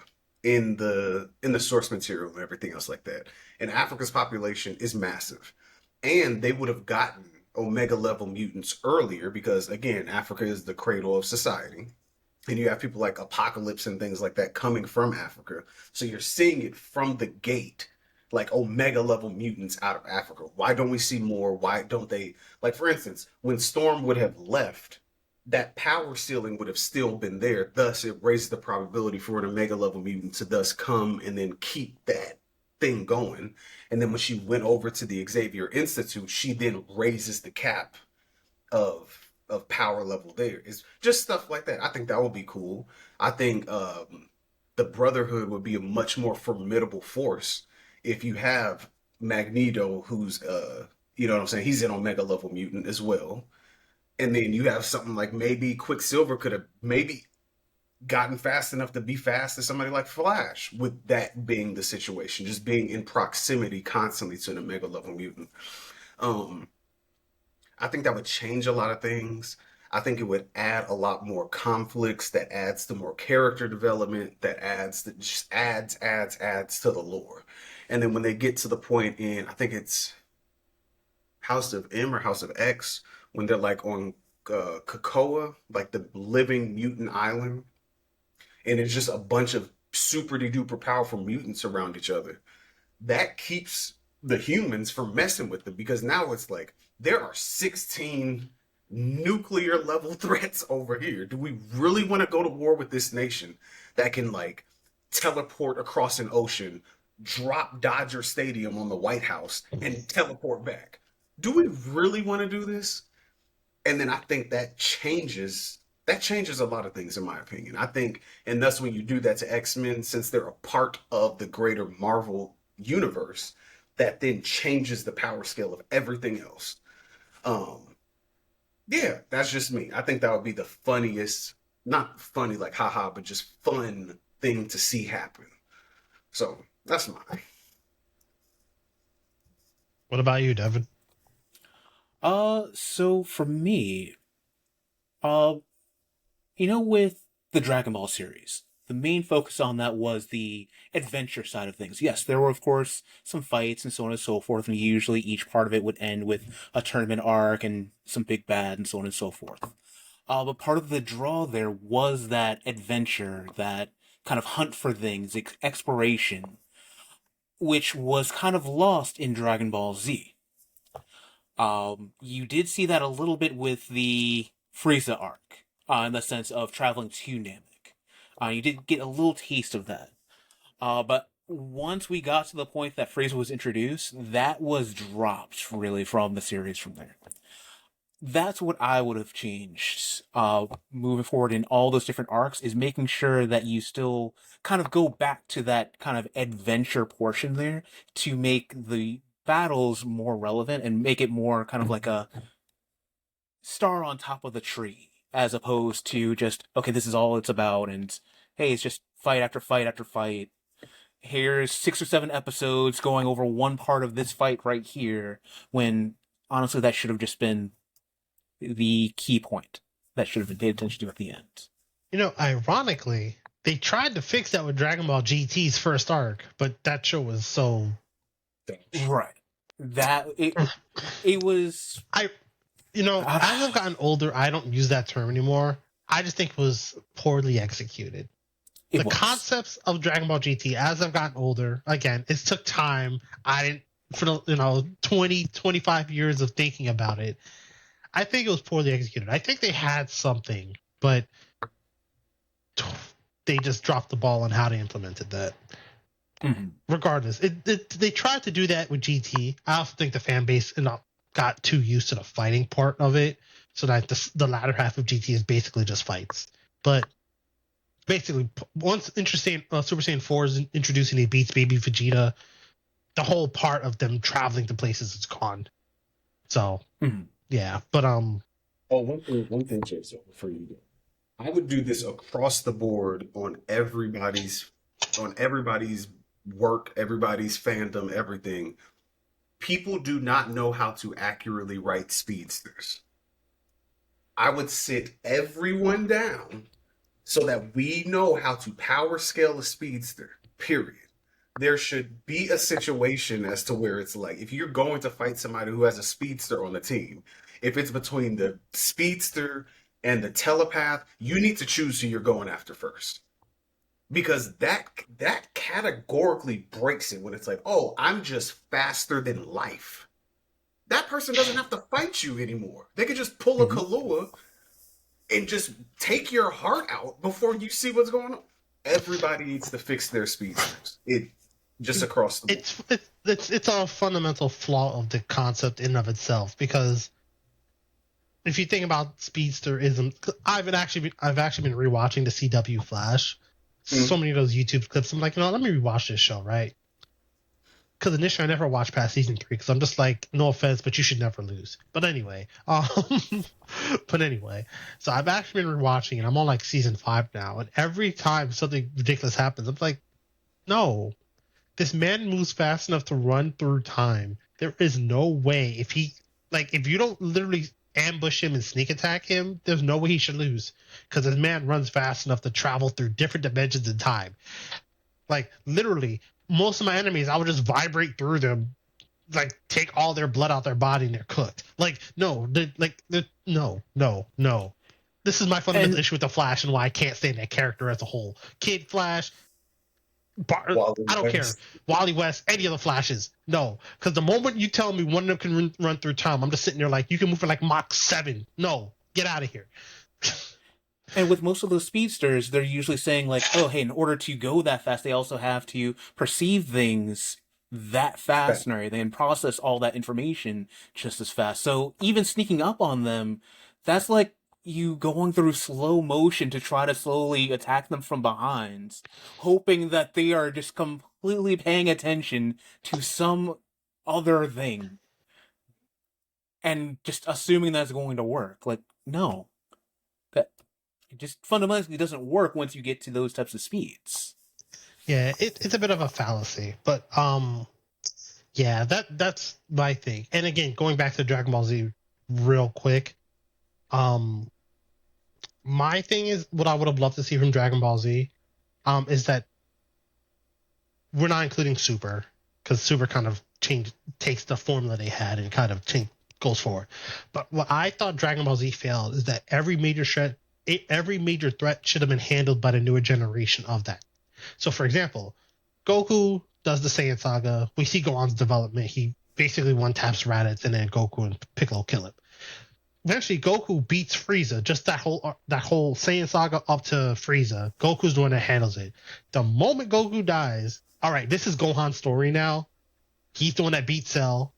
in the source material and everything else like that. And Africa's population is massive. And they would have gotten Omega level mutants earlier because again, Africa is the cradle of society. And you have people like Apocalypse and things like that coming from Africa. So you're seeing it from the gate, like Omega level mutants out of Africa. Why don't we see more? Why don't they? Like, for instance, when Storm would have left, that power ceiling would have still been there. Thus, it raises the probability for an Omega level mutant to thus come and then keep that thing going. And then when she went over to the Xavier Institute, she then raises the cap of power level there. It's just stuff like that. I think that would be cool. I think the Brotherhood would be a much more formidable force if you have Magneto, who's you know what I'm saying? He's an Omega level mutant as well. And then you have something like maybe Quicksilver could have maybe gotten fast enough to be fast as somebody like Flash, with that being the situation, just being in proximity constantly to an Omega level mutant. Um, I think that would change a lot of things. I think it would add a lot more conflicts that adds to more character development, that adds that just adds to the lore. And then when they get to the point in, I think it's House of M or House of X, when they're like on Krakoa, like the living mutant island, and it's just a bunch of super duper powerful mutants around each other. That keeps the humans from messing with them because now it's like there are 16 nuclear level threats over here. Do we really want to go to war with this nation that can like teleport across an ocean, drop Dodger Stadium on the White House, and teleport back? Do we really want to do this? And then I think that changes a lot of things in my opinion. I think, and thus when you do that to X-Men, since they're a part of the greater Marvel universe, that then changes the power scale of everything else. um yeah, that's just me. I think that would be the funniest, not funny like haha, but just fun thing to see happen. So that's mine. What about you, Devin? So for me, uh, with the Dragon Ball series, the main focus on that was the adventure side of things. Yes, there were, of course, some fights and so on and so forth, and usually each part of it would end with a tournament arc and some big bad and so on and so forth. But part of the draw there was that adventure, that kind of hunt for things, exploration, which was kind of lost in Dragon Ball Z. You did see that a little bit with the Frieza arc, in the sense of traveling to Namek. You did get a little taste of that. But once we got to the point that Frieza was introduced, that was dropped really from the series from there. that's what I would have changed moving forward in all those different arcs, is making sure that you still kind of go back to that kind of adventure portion there to make the battles more relevant and make it more kind of like a star on top of the tree, as opposed to just, okay, this is all it's about, and hey, it's just fight after fight after fight. Here's 6 or 7 episodes going over one part of this fight right here, when honestly that should have just been the key point that should have been paid attention to at the end. You know, ironically, they tried to fix that with Dragon Ball GT's first arc, but that show was so right. That it was. As I've gotten older, I don't use that term anymore. I just think it was poorly executed. The concepts of Dragon Ball GT, as I've gotten older, again, it took time. For the 20, 25 years of thinking about it, I think it was poorly executed. I think they had something, but they just dropped the ball on how they implemented that. Mm-hmm. Regardless, they tried to do that with GT. I also think the fan base got too used to the fighting part of it, so that the latter half of GT is basically just fights. But basically, once Super Saiyan 4 is introducing the Beats Baby Vegeta, the whole part of them traveling to places is gone. So, yeah. But one thing, Jason, before you go, I would do this across the board on everybody's work, everybody's fandom, everything. People do not know how to accurately write speedsters. I would sit everyone down so that we know how to power scale a speedster, period. There should be a situation as to where it's like, if you're going to fight somebody who has a speedster on the team, if it's between the speedster and the telepath, you need to choose who you're going after first. Because that categorically breaks it when it's like, oh, I'm just faster than life. That person doesn't have to fight you anymore. They could just pull a Kahlua and just take your heart out before you see what's going on. Everybody needs to fix their speedsters. It just across the board. It's a fundamental flaw of the concept in and of itself, because if you think about speedsterism, I've actually been rewatching the CW Flash. So many of those YouTube clips, I'm like, let me rewatch this show, right? Because initially I never watched past season 3, because I'm just like, no offense, but you should never lose. But anyway, so I've actually been rewatching, and I'm on like season 5 now, and every time something ridiculous happens, I'm like, no, this man moves fast enough to run through time. There is no way if you don't literally ambush him and sneak attack him, there's no way he should lose, because this man runs fast enough to travel through different dimensions in time. Like, literally, most of my enemies, I would just vibrate through them, like, take all their blood out their body, and they're cooked. Like, no. This is my fundamental issue with the Flash, and why I can't stand that character as a whole. Kid Flash, I don't care. Wally West, any of the Flashes. No. Because the moment you tell me one of them can run through time, I'm just sitting there like, you can move for like Mach 7. No. Get out of here. And with most of those speedsters, they're usually saying like, oh, hey, in order to go that fast, they also have to perceive things that fast and everything, and process all that information just as fast. So even sneaking up on them, that's like you going through slow motion to try to slowly attack them from behind, hoping that they are just completely paying attention to some other thing, and just assuming that's going to work. Like, no. That it just fundamentally doesn't work once you get to those types of speeds. Yeah, it's a bit of a fallacy, but yeah, that's my thing. And again, going back to Dragon Ball Z real quick, my thing is, what I would have loved to see from Dragon Ball Z is that we're not including Super, because Super kind of takes the formula they had and kind of goes forward. But what I thought Dragon Ball Z failed is that every major threat should have been handled by the newer generation of that. So, for example, Goku does the Saiyan Saga. We see Gohan's development. He basically one-taps Raditz, and then Goku and Piccolo kill him. Eventually, Goku beats Frieza. Just that whole Saiyan Saga up to Frieza. Goku's the one that handles it. The moment Goku dies, all right, this is Gohan's story now. He's the one that beat Cell.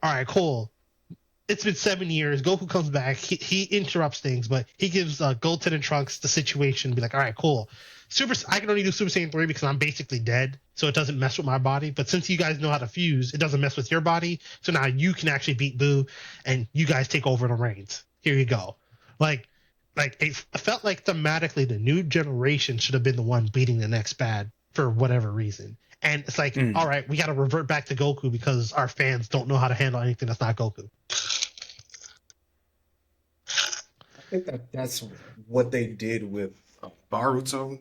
All right, cool. it's been 7 years. Goku comes back. He interrupts things, but he gives Goten and Trunks the situation. Be like, all right, cool. I can only do Super Saiyan 3 because I'm basically dead, so it doesn't mess with my body. But since you guys know how to fuse, it doesn't mess with your body. So now you can actually beat Boo, and you guys take over the reins. Here you go. Like it felt like thematically the new generation should have been the one beating the next bad for whatever reason. And it's like, all right, we got to revert back to Goku because our fans don't know how to handle anything that's not Goku. I think that's what they did with Baruto,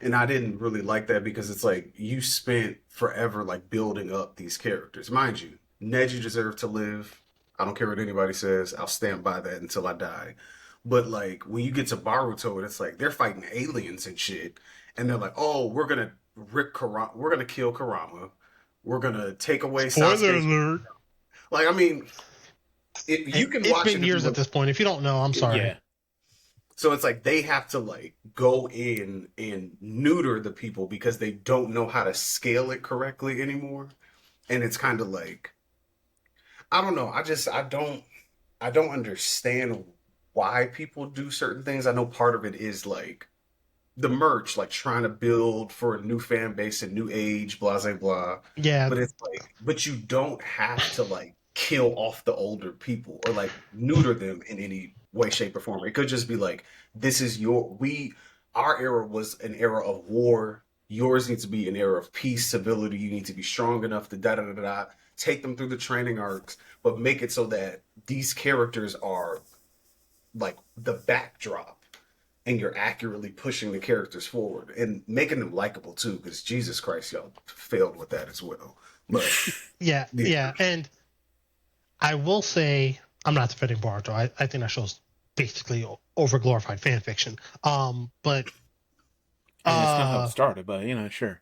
and I didn't really like that because it's like you spent forever like building up these characters. Mind you, Neji deserved to live. I don't care what anybody says. I'll stand by that until I die. But like when you get to Baruto, and it's like they're fighting aliens and shit, and they're like, "Oh, we're gonna we're gonna kill Kurama. We're gonna take away Spoiler Sasuke's." alert. Like, I mean, you can watch It's been it years at this point. If you don't know, I'm sorry. Yeah. So it's like they have to like go in and neuter the people because they don't know how to scale it correctly anymore. And it's kind of like, I don't know. I don't understand why people do certain things. I know part of it is like the merch, like trying to build for a new fan base, a new age, blah, blah, blah. Yeah. But it's like, but you don't have to like kill off the older people or like neuter them in any way, shape, or form. It could just be like, this is our era was an era of war. Yours needs to be an era of peace, civility. You need to be strong enough to da da da da. Take them through the training arcs, but make it so that these characters are like the backdrop and you're accurately pushing the characters forward and making them likable too, because Jesus Christ, y'all failed with that as well. But yeah. And I will say, I'm not defending Boruto. I think that show's basically overglorified fan fiction. But I mean, it's not how it started, but sure.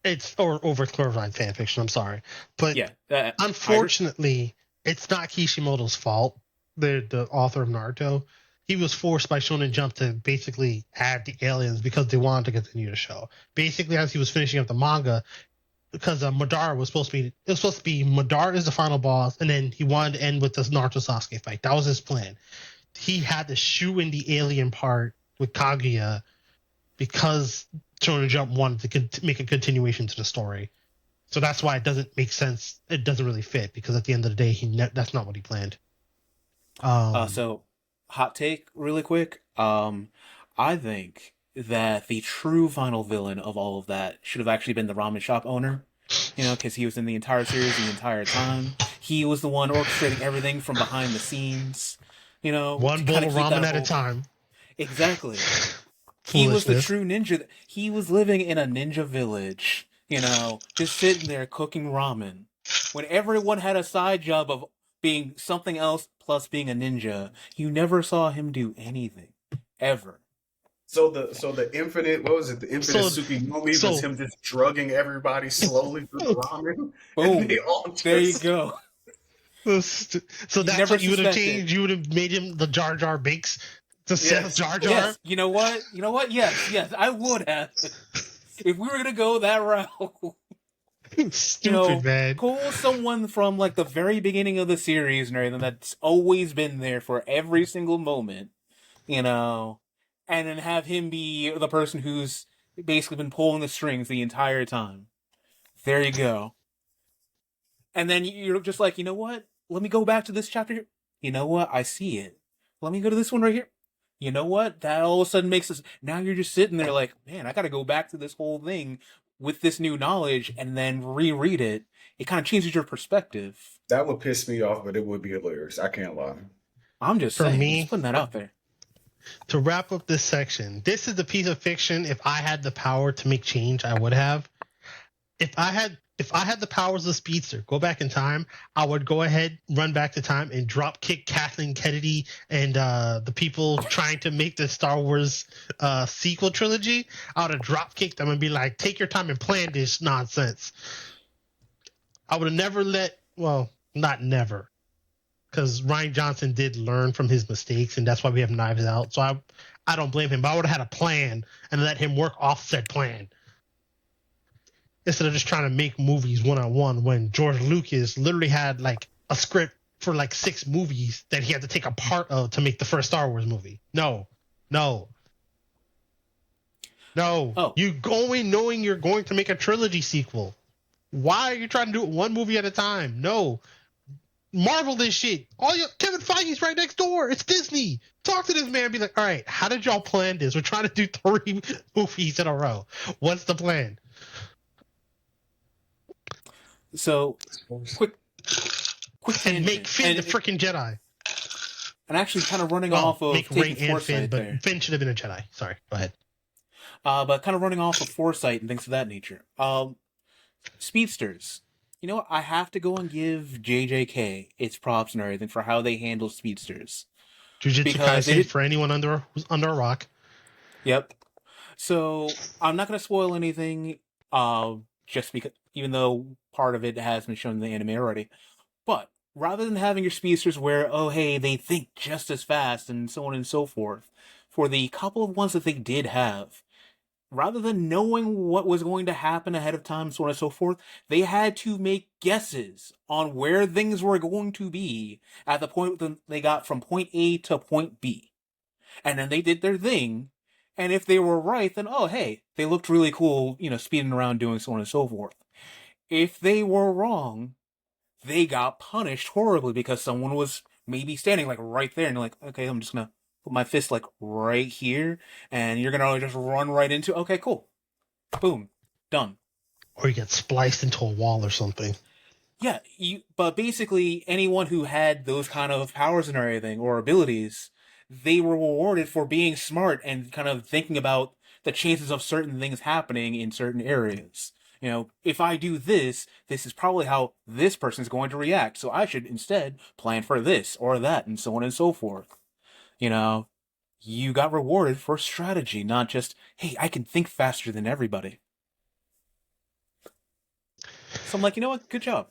It's overglorified fan fiction. I'm sorry, but Yeah, unfortunately, it's not Kishimoto's fault. The author of Naruto, he was forced by Shonen Jump to basically add the aliens because they wanted to continue the show. Basically, as he was finishing up the manga, because Madara was supposed to be Madara is the final boss, and then he wanted to end with this Naruto Sasuke fight. That was his plan. He had to shoe in the alien part with Kaguya because Shonen Jump wanted to make a continuation to the story. So that's why it doesn't make sense. It doesn't really fit because at the end of the day, that's not what he planned. So, hot take, really quick. I think that the true final villain of all of that should have actually been the ramen shop owner. Because he was in the entire series the entire time. He was the one orchestrating everything from behind the scenes. One bowl of ramen at a time. Exactly. He was the true ninja. He was living in a ninja village, just sitting there cooking ramen. When everyone had a side job of being something else plus being a ninja, you never saw him do anything. Ever. So the infinite, what was it? The infinite Tsukuyomi was him just drugging everybody slowly through the ramen. Boom. There you go. So that's what you would have changed. You would have made him the Jar Jar Binks to sell Jar Jar. Yes. You know what? Yes, I would have. If we were gonna go that route. Stupid, man. Pull someone from like the very beginning of the series and everything that's always been there for every single moment, and then have him be the person who's basically been pulling the strings the entire time. There you go. And then you're just like, you know what? Let me go back to this chapter here. You know what? I see it. Let me go to this one right here. You know what? That all of a sudden makes us... Now you're just sitting there like, man, I gotta go back to this whole thing with this new knowledge and then reread it. It kind of changes your perspective. That would piss me off, but it would be hilarious. I can't lie. I'm just saying. I'm just putting that out there. To wrap up this section, this is the piece of fiction. If I had the power to make change, I would have. If I had the powers of Speedster, go back in time, I would go ahead, run back to time, and drop kick Kathleen Kennedy and the people trying to make the Star Wars sequel trilogy. I would have drop kicked them and be like, take your time and plan this nonsense. I would have never not never, because Rian Johnson did learn from his mistakes, and that's why we have Knives Out. So I don't blame him, but I would have had a plan and let him work off said plan. Instead of just trying to make movies one-on-one when George Lucas literally had like a script for like 6 movies that he had to take a part of to make the first Star Wars movie. No. Oh, You going knowing you're going to make a trilogy sequel. Why are you trying to do it one movie at a time? No. Marvel this shit. Kevin Feige's right next door. It's Disney. Talk to this man and be like, all right, how did y'all plan this? We're trying to do 3 movies in a row. What's the plan? so quick And make tangent. Finn the freaking Jedi. And actually kind of running off of make taking Rey and foresight Finn, but there. Finn should have been a Jedi. Sorry, go ahead. But kind of running off of foresight and things of that nature. Speedsters. You know what? I have to go and give JJK its props and everything for how they handle speedsters. Jujutsu Kaisen for anyone who's under a rock. Yep. So I'm not going to spoil anything, just because, even though part of it has been shown in the anime already. But rather than having your speedsters where, oh hey, they think just as fast and so on and so forth, for the couple of ones that they did have, rather than knowing what was going to happen ahead of time, so on and so forth, they had to make guesses on where things were going to be at the point that they got from point A to point B. And then they did their thing, and if they were right, then, oh, hey, they looked really cool, speeding around doing so on and so forth. If they were wrong, they got punished horribly because someone was maybe standing, like, right there, and you're like, okay, I'm just gonna put my fist, like, right here, and you're gonna just run right into, okay, cool. Boom. Done. Or you get spliced into a wall or something. Yeah, but basically, anyone who had those kind of powers and everything, or abilities, they were rewarded for being smart and kind of thinking about the chances of certain things happening in certain areas. If I do this is probably how this person's going to react, so I should instead plan for this or that, and so on and so forth. You got rewarded for strategy, not just, hey, I can think faster than everybody. So I'm like, you know what? Good job.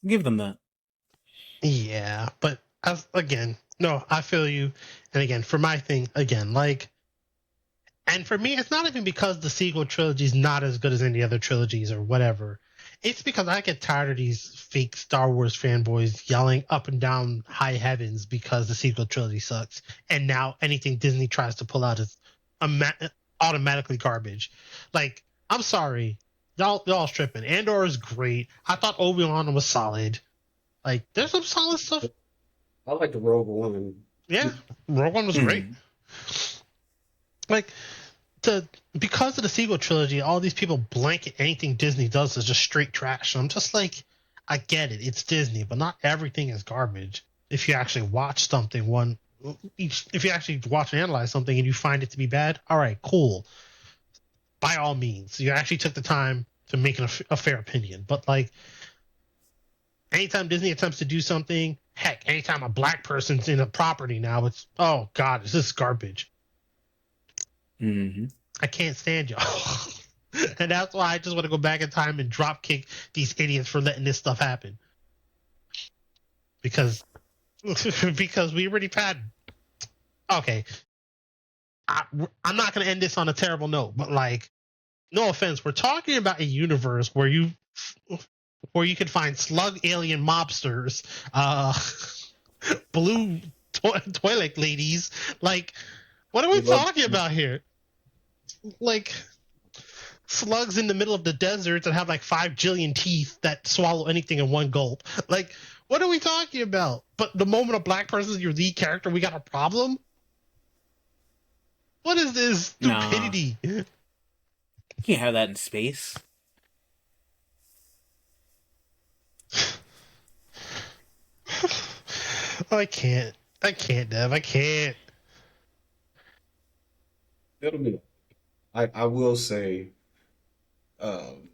Give them that. Yeah, but I feel you. And again, for my thing, and for me, it's not even because the sequel trilogy is not as good as any other trilogies or whatever. It's because I get tired of these fake Star Wars fanboys yelling up and down high heavens because the sequel trilogy sucks. And now anything Disney tries to pull out is automatically garbage. Like, I'm sorry. Y'all tripping. Andor is great. I thought Obi-Wan was solid. Like, there's some solid stuff. I like the Rogue One. Yeah, Rogue One was great. Like, because of the sequel trilogy, all these people blanket anything Disney does as just straight trash. So I'm just like, I get it, it's Disney, but not everything is garbage. If you actually watch something, if you actually watch and analyze something and you find it to be bad, all right, cool. By all means, you actually took the time to make a fair opinion. But like, anytime Disney attempts to do something, heck, anytime a black person's in a property now, it's, oh God, is this garbage? Mm-hmm. I can't stand y'all. And that's why I just want to go back in time and drop kick these idiots for letting this stuff happen. Because we already had. Okay. I'm not going to end this on a terrible note, but like, no offense, we're talking about a universe where you can find slug alien mobsters, blue toilet ladies. Like, what are we talking about here? Like, slugs in the middle of the desert that have like 5 jillion teeth that swallow anything in one gulp. Like, what are we talking about? But the moment a black person is your lead character, we got a problem? What is this stupidity? Nah. You can't have that in space. I can't, Dev. I can't. It'll be. I will say, um,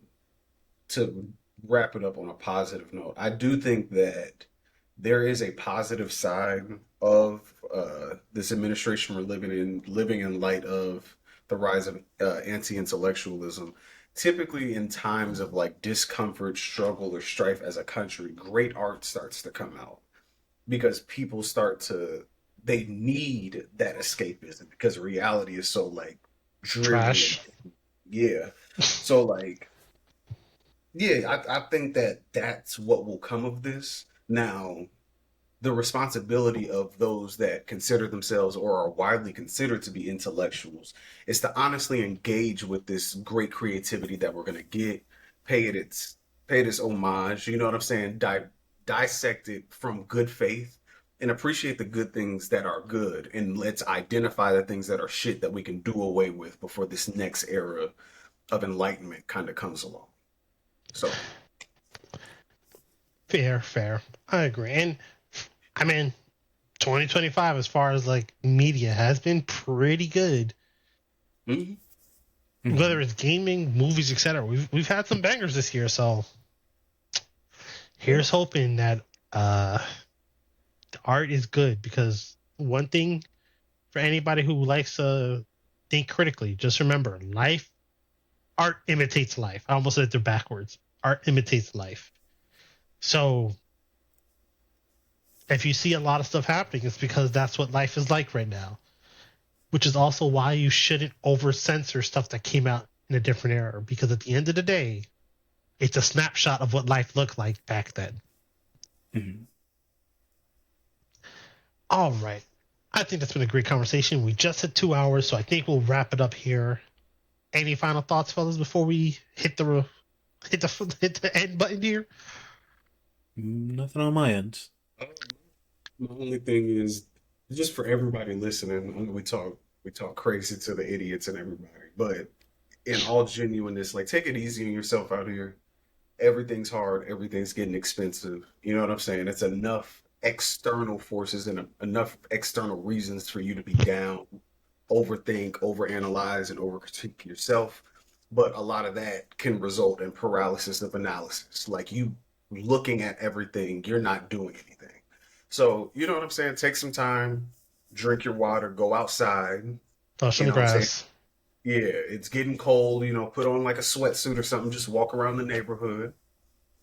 to wrap it up on a positive note, I do think that there is a positive side of this administration we're living in light of the rise of anti-intellectualism. Typically, in times of like discomfort, struggle, or strife as a country, great art starts to come out because people start to they need that escapism because reality is so like dreary. Trash. Yeah. So like yeah, I think that that's what will come of this. Now, the responsibility of those that consider themselves or are widely considered to be intellectuals is to honestly engage with this great creativity that we're going to get, pay it its pay it its homage, you know what I'm saying? Dissect it from good faith and appreciate the good things that are good, and let's identify the things that are shit that we can do away with before this next era of enlightenment kind of comes along. So Fair. I agree. And I mean, 2025, as far as like media, has been pretty good. mhm. Whether it's gaming, movies, etc. We've had some bangers this year, so Yeah. here's hoping that the art is good, because one thing for anybody who likes to think critically, just remember, art imitates life. I almost said it backwards. Art imitates life. So if you see a lot of stuff happening, it's because that's what life is like right now, which is also why you shouldn't over censor stuff that came out in a different era, because at the end of the day, it's a snapshot of what life looked like back then. Mhm. All right. I think that's been a great conversation. We just hit 2 hours, so I think we'll wrap it up here. Any final thoughts, fellas, before we hit the end button here? Nothing on my end. Um, My only thing is just for everybody listening. I know we talk crazy to the idiots and everybody, but in all genuineness, like take it easy on yourself out here. Everything's hard. Everything's getting expensive. You know what I'm saying? It's enough external forces and enough external reasons for you to be down, overthink, overanalyze, and overcritique yourself. But a lot of that can result in paralysis of analysis. Like you looking at everything, you're not doing anything. So, you know what I'm saying? Take some time, drink your water, go outside. Touch You some know what I'm saying? grass. Yeah, it's getting cold, put on like a sweatsuit or something, just walk around the neighborhood.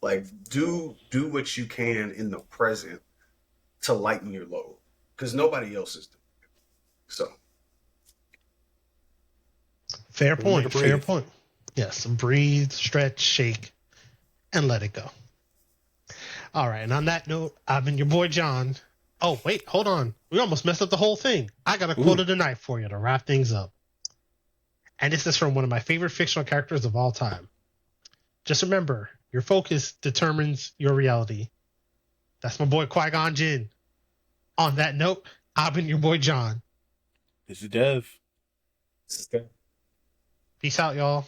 Like do what you can in the present to lighten your load. Because nobody else is doing it. So Fair Remember to point. Fair breathe. point. Yes. Breathe, stretch, shake, and let it go. All right. And on that note, I've been your boy John. Oh, wait, hold on. We almost messed up the whole thing. I got a quote Ooh. of the night for you to wrap things up. And this is from one of my favorite fictional characters of all time. Just remember, your focus determines your reality. That's my boy Qui-Gon Jinn. On that note, I've been your boy John. This is Dev. it's Peace out, y'all.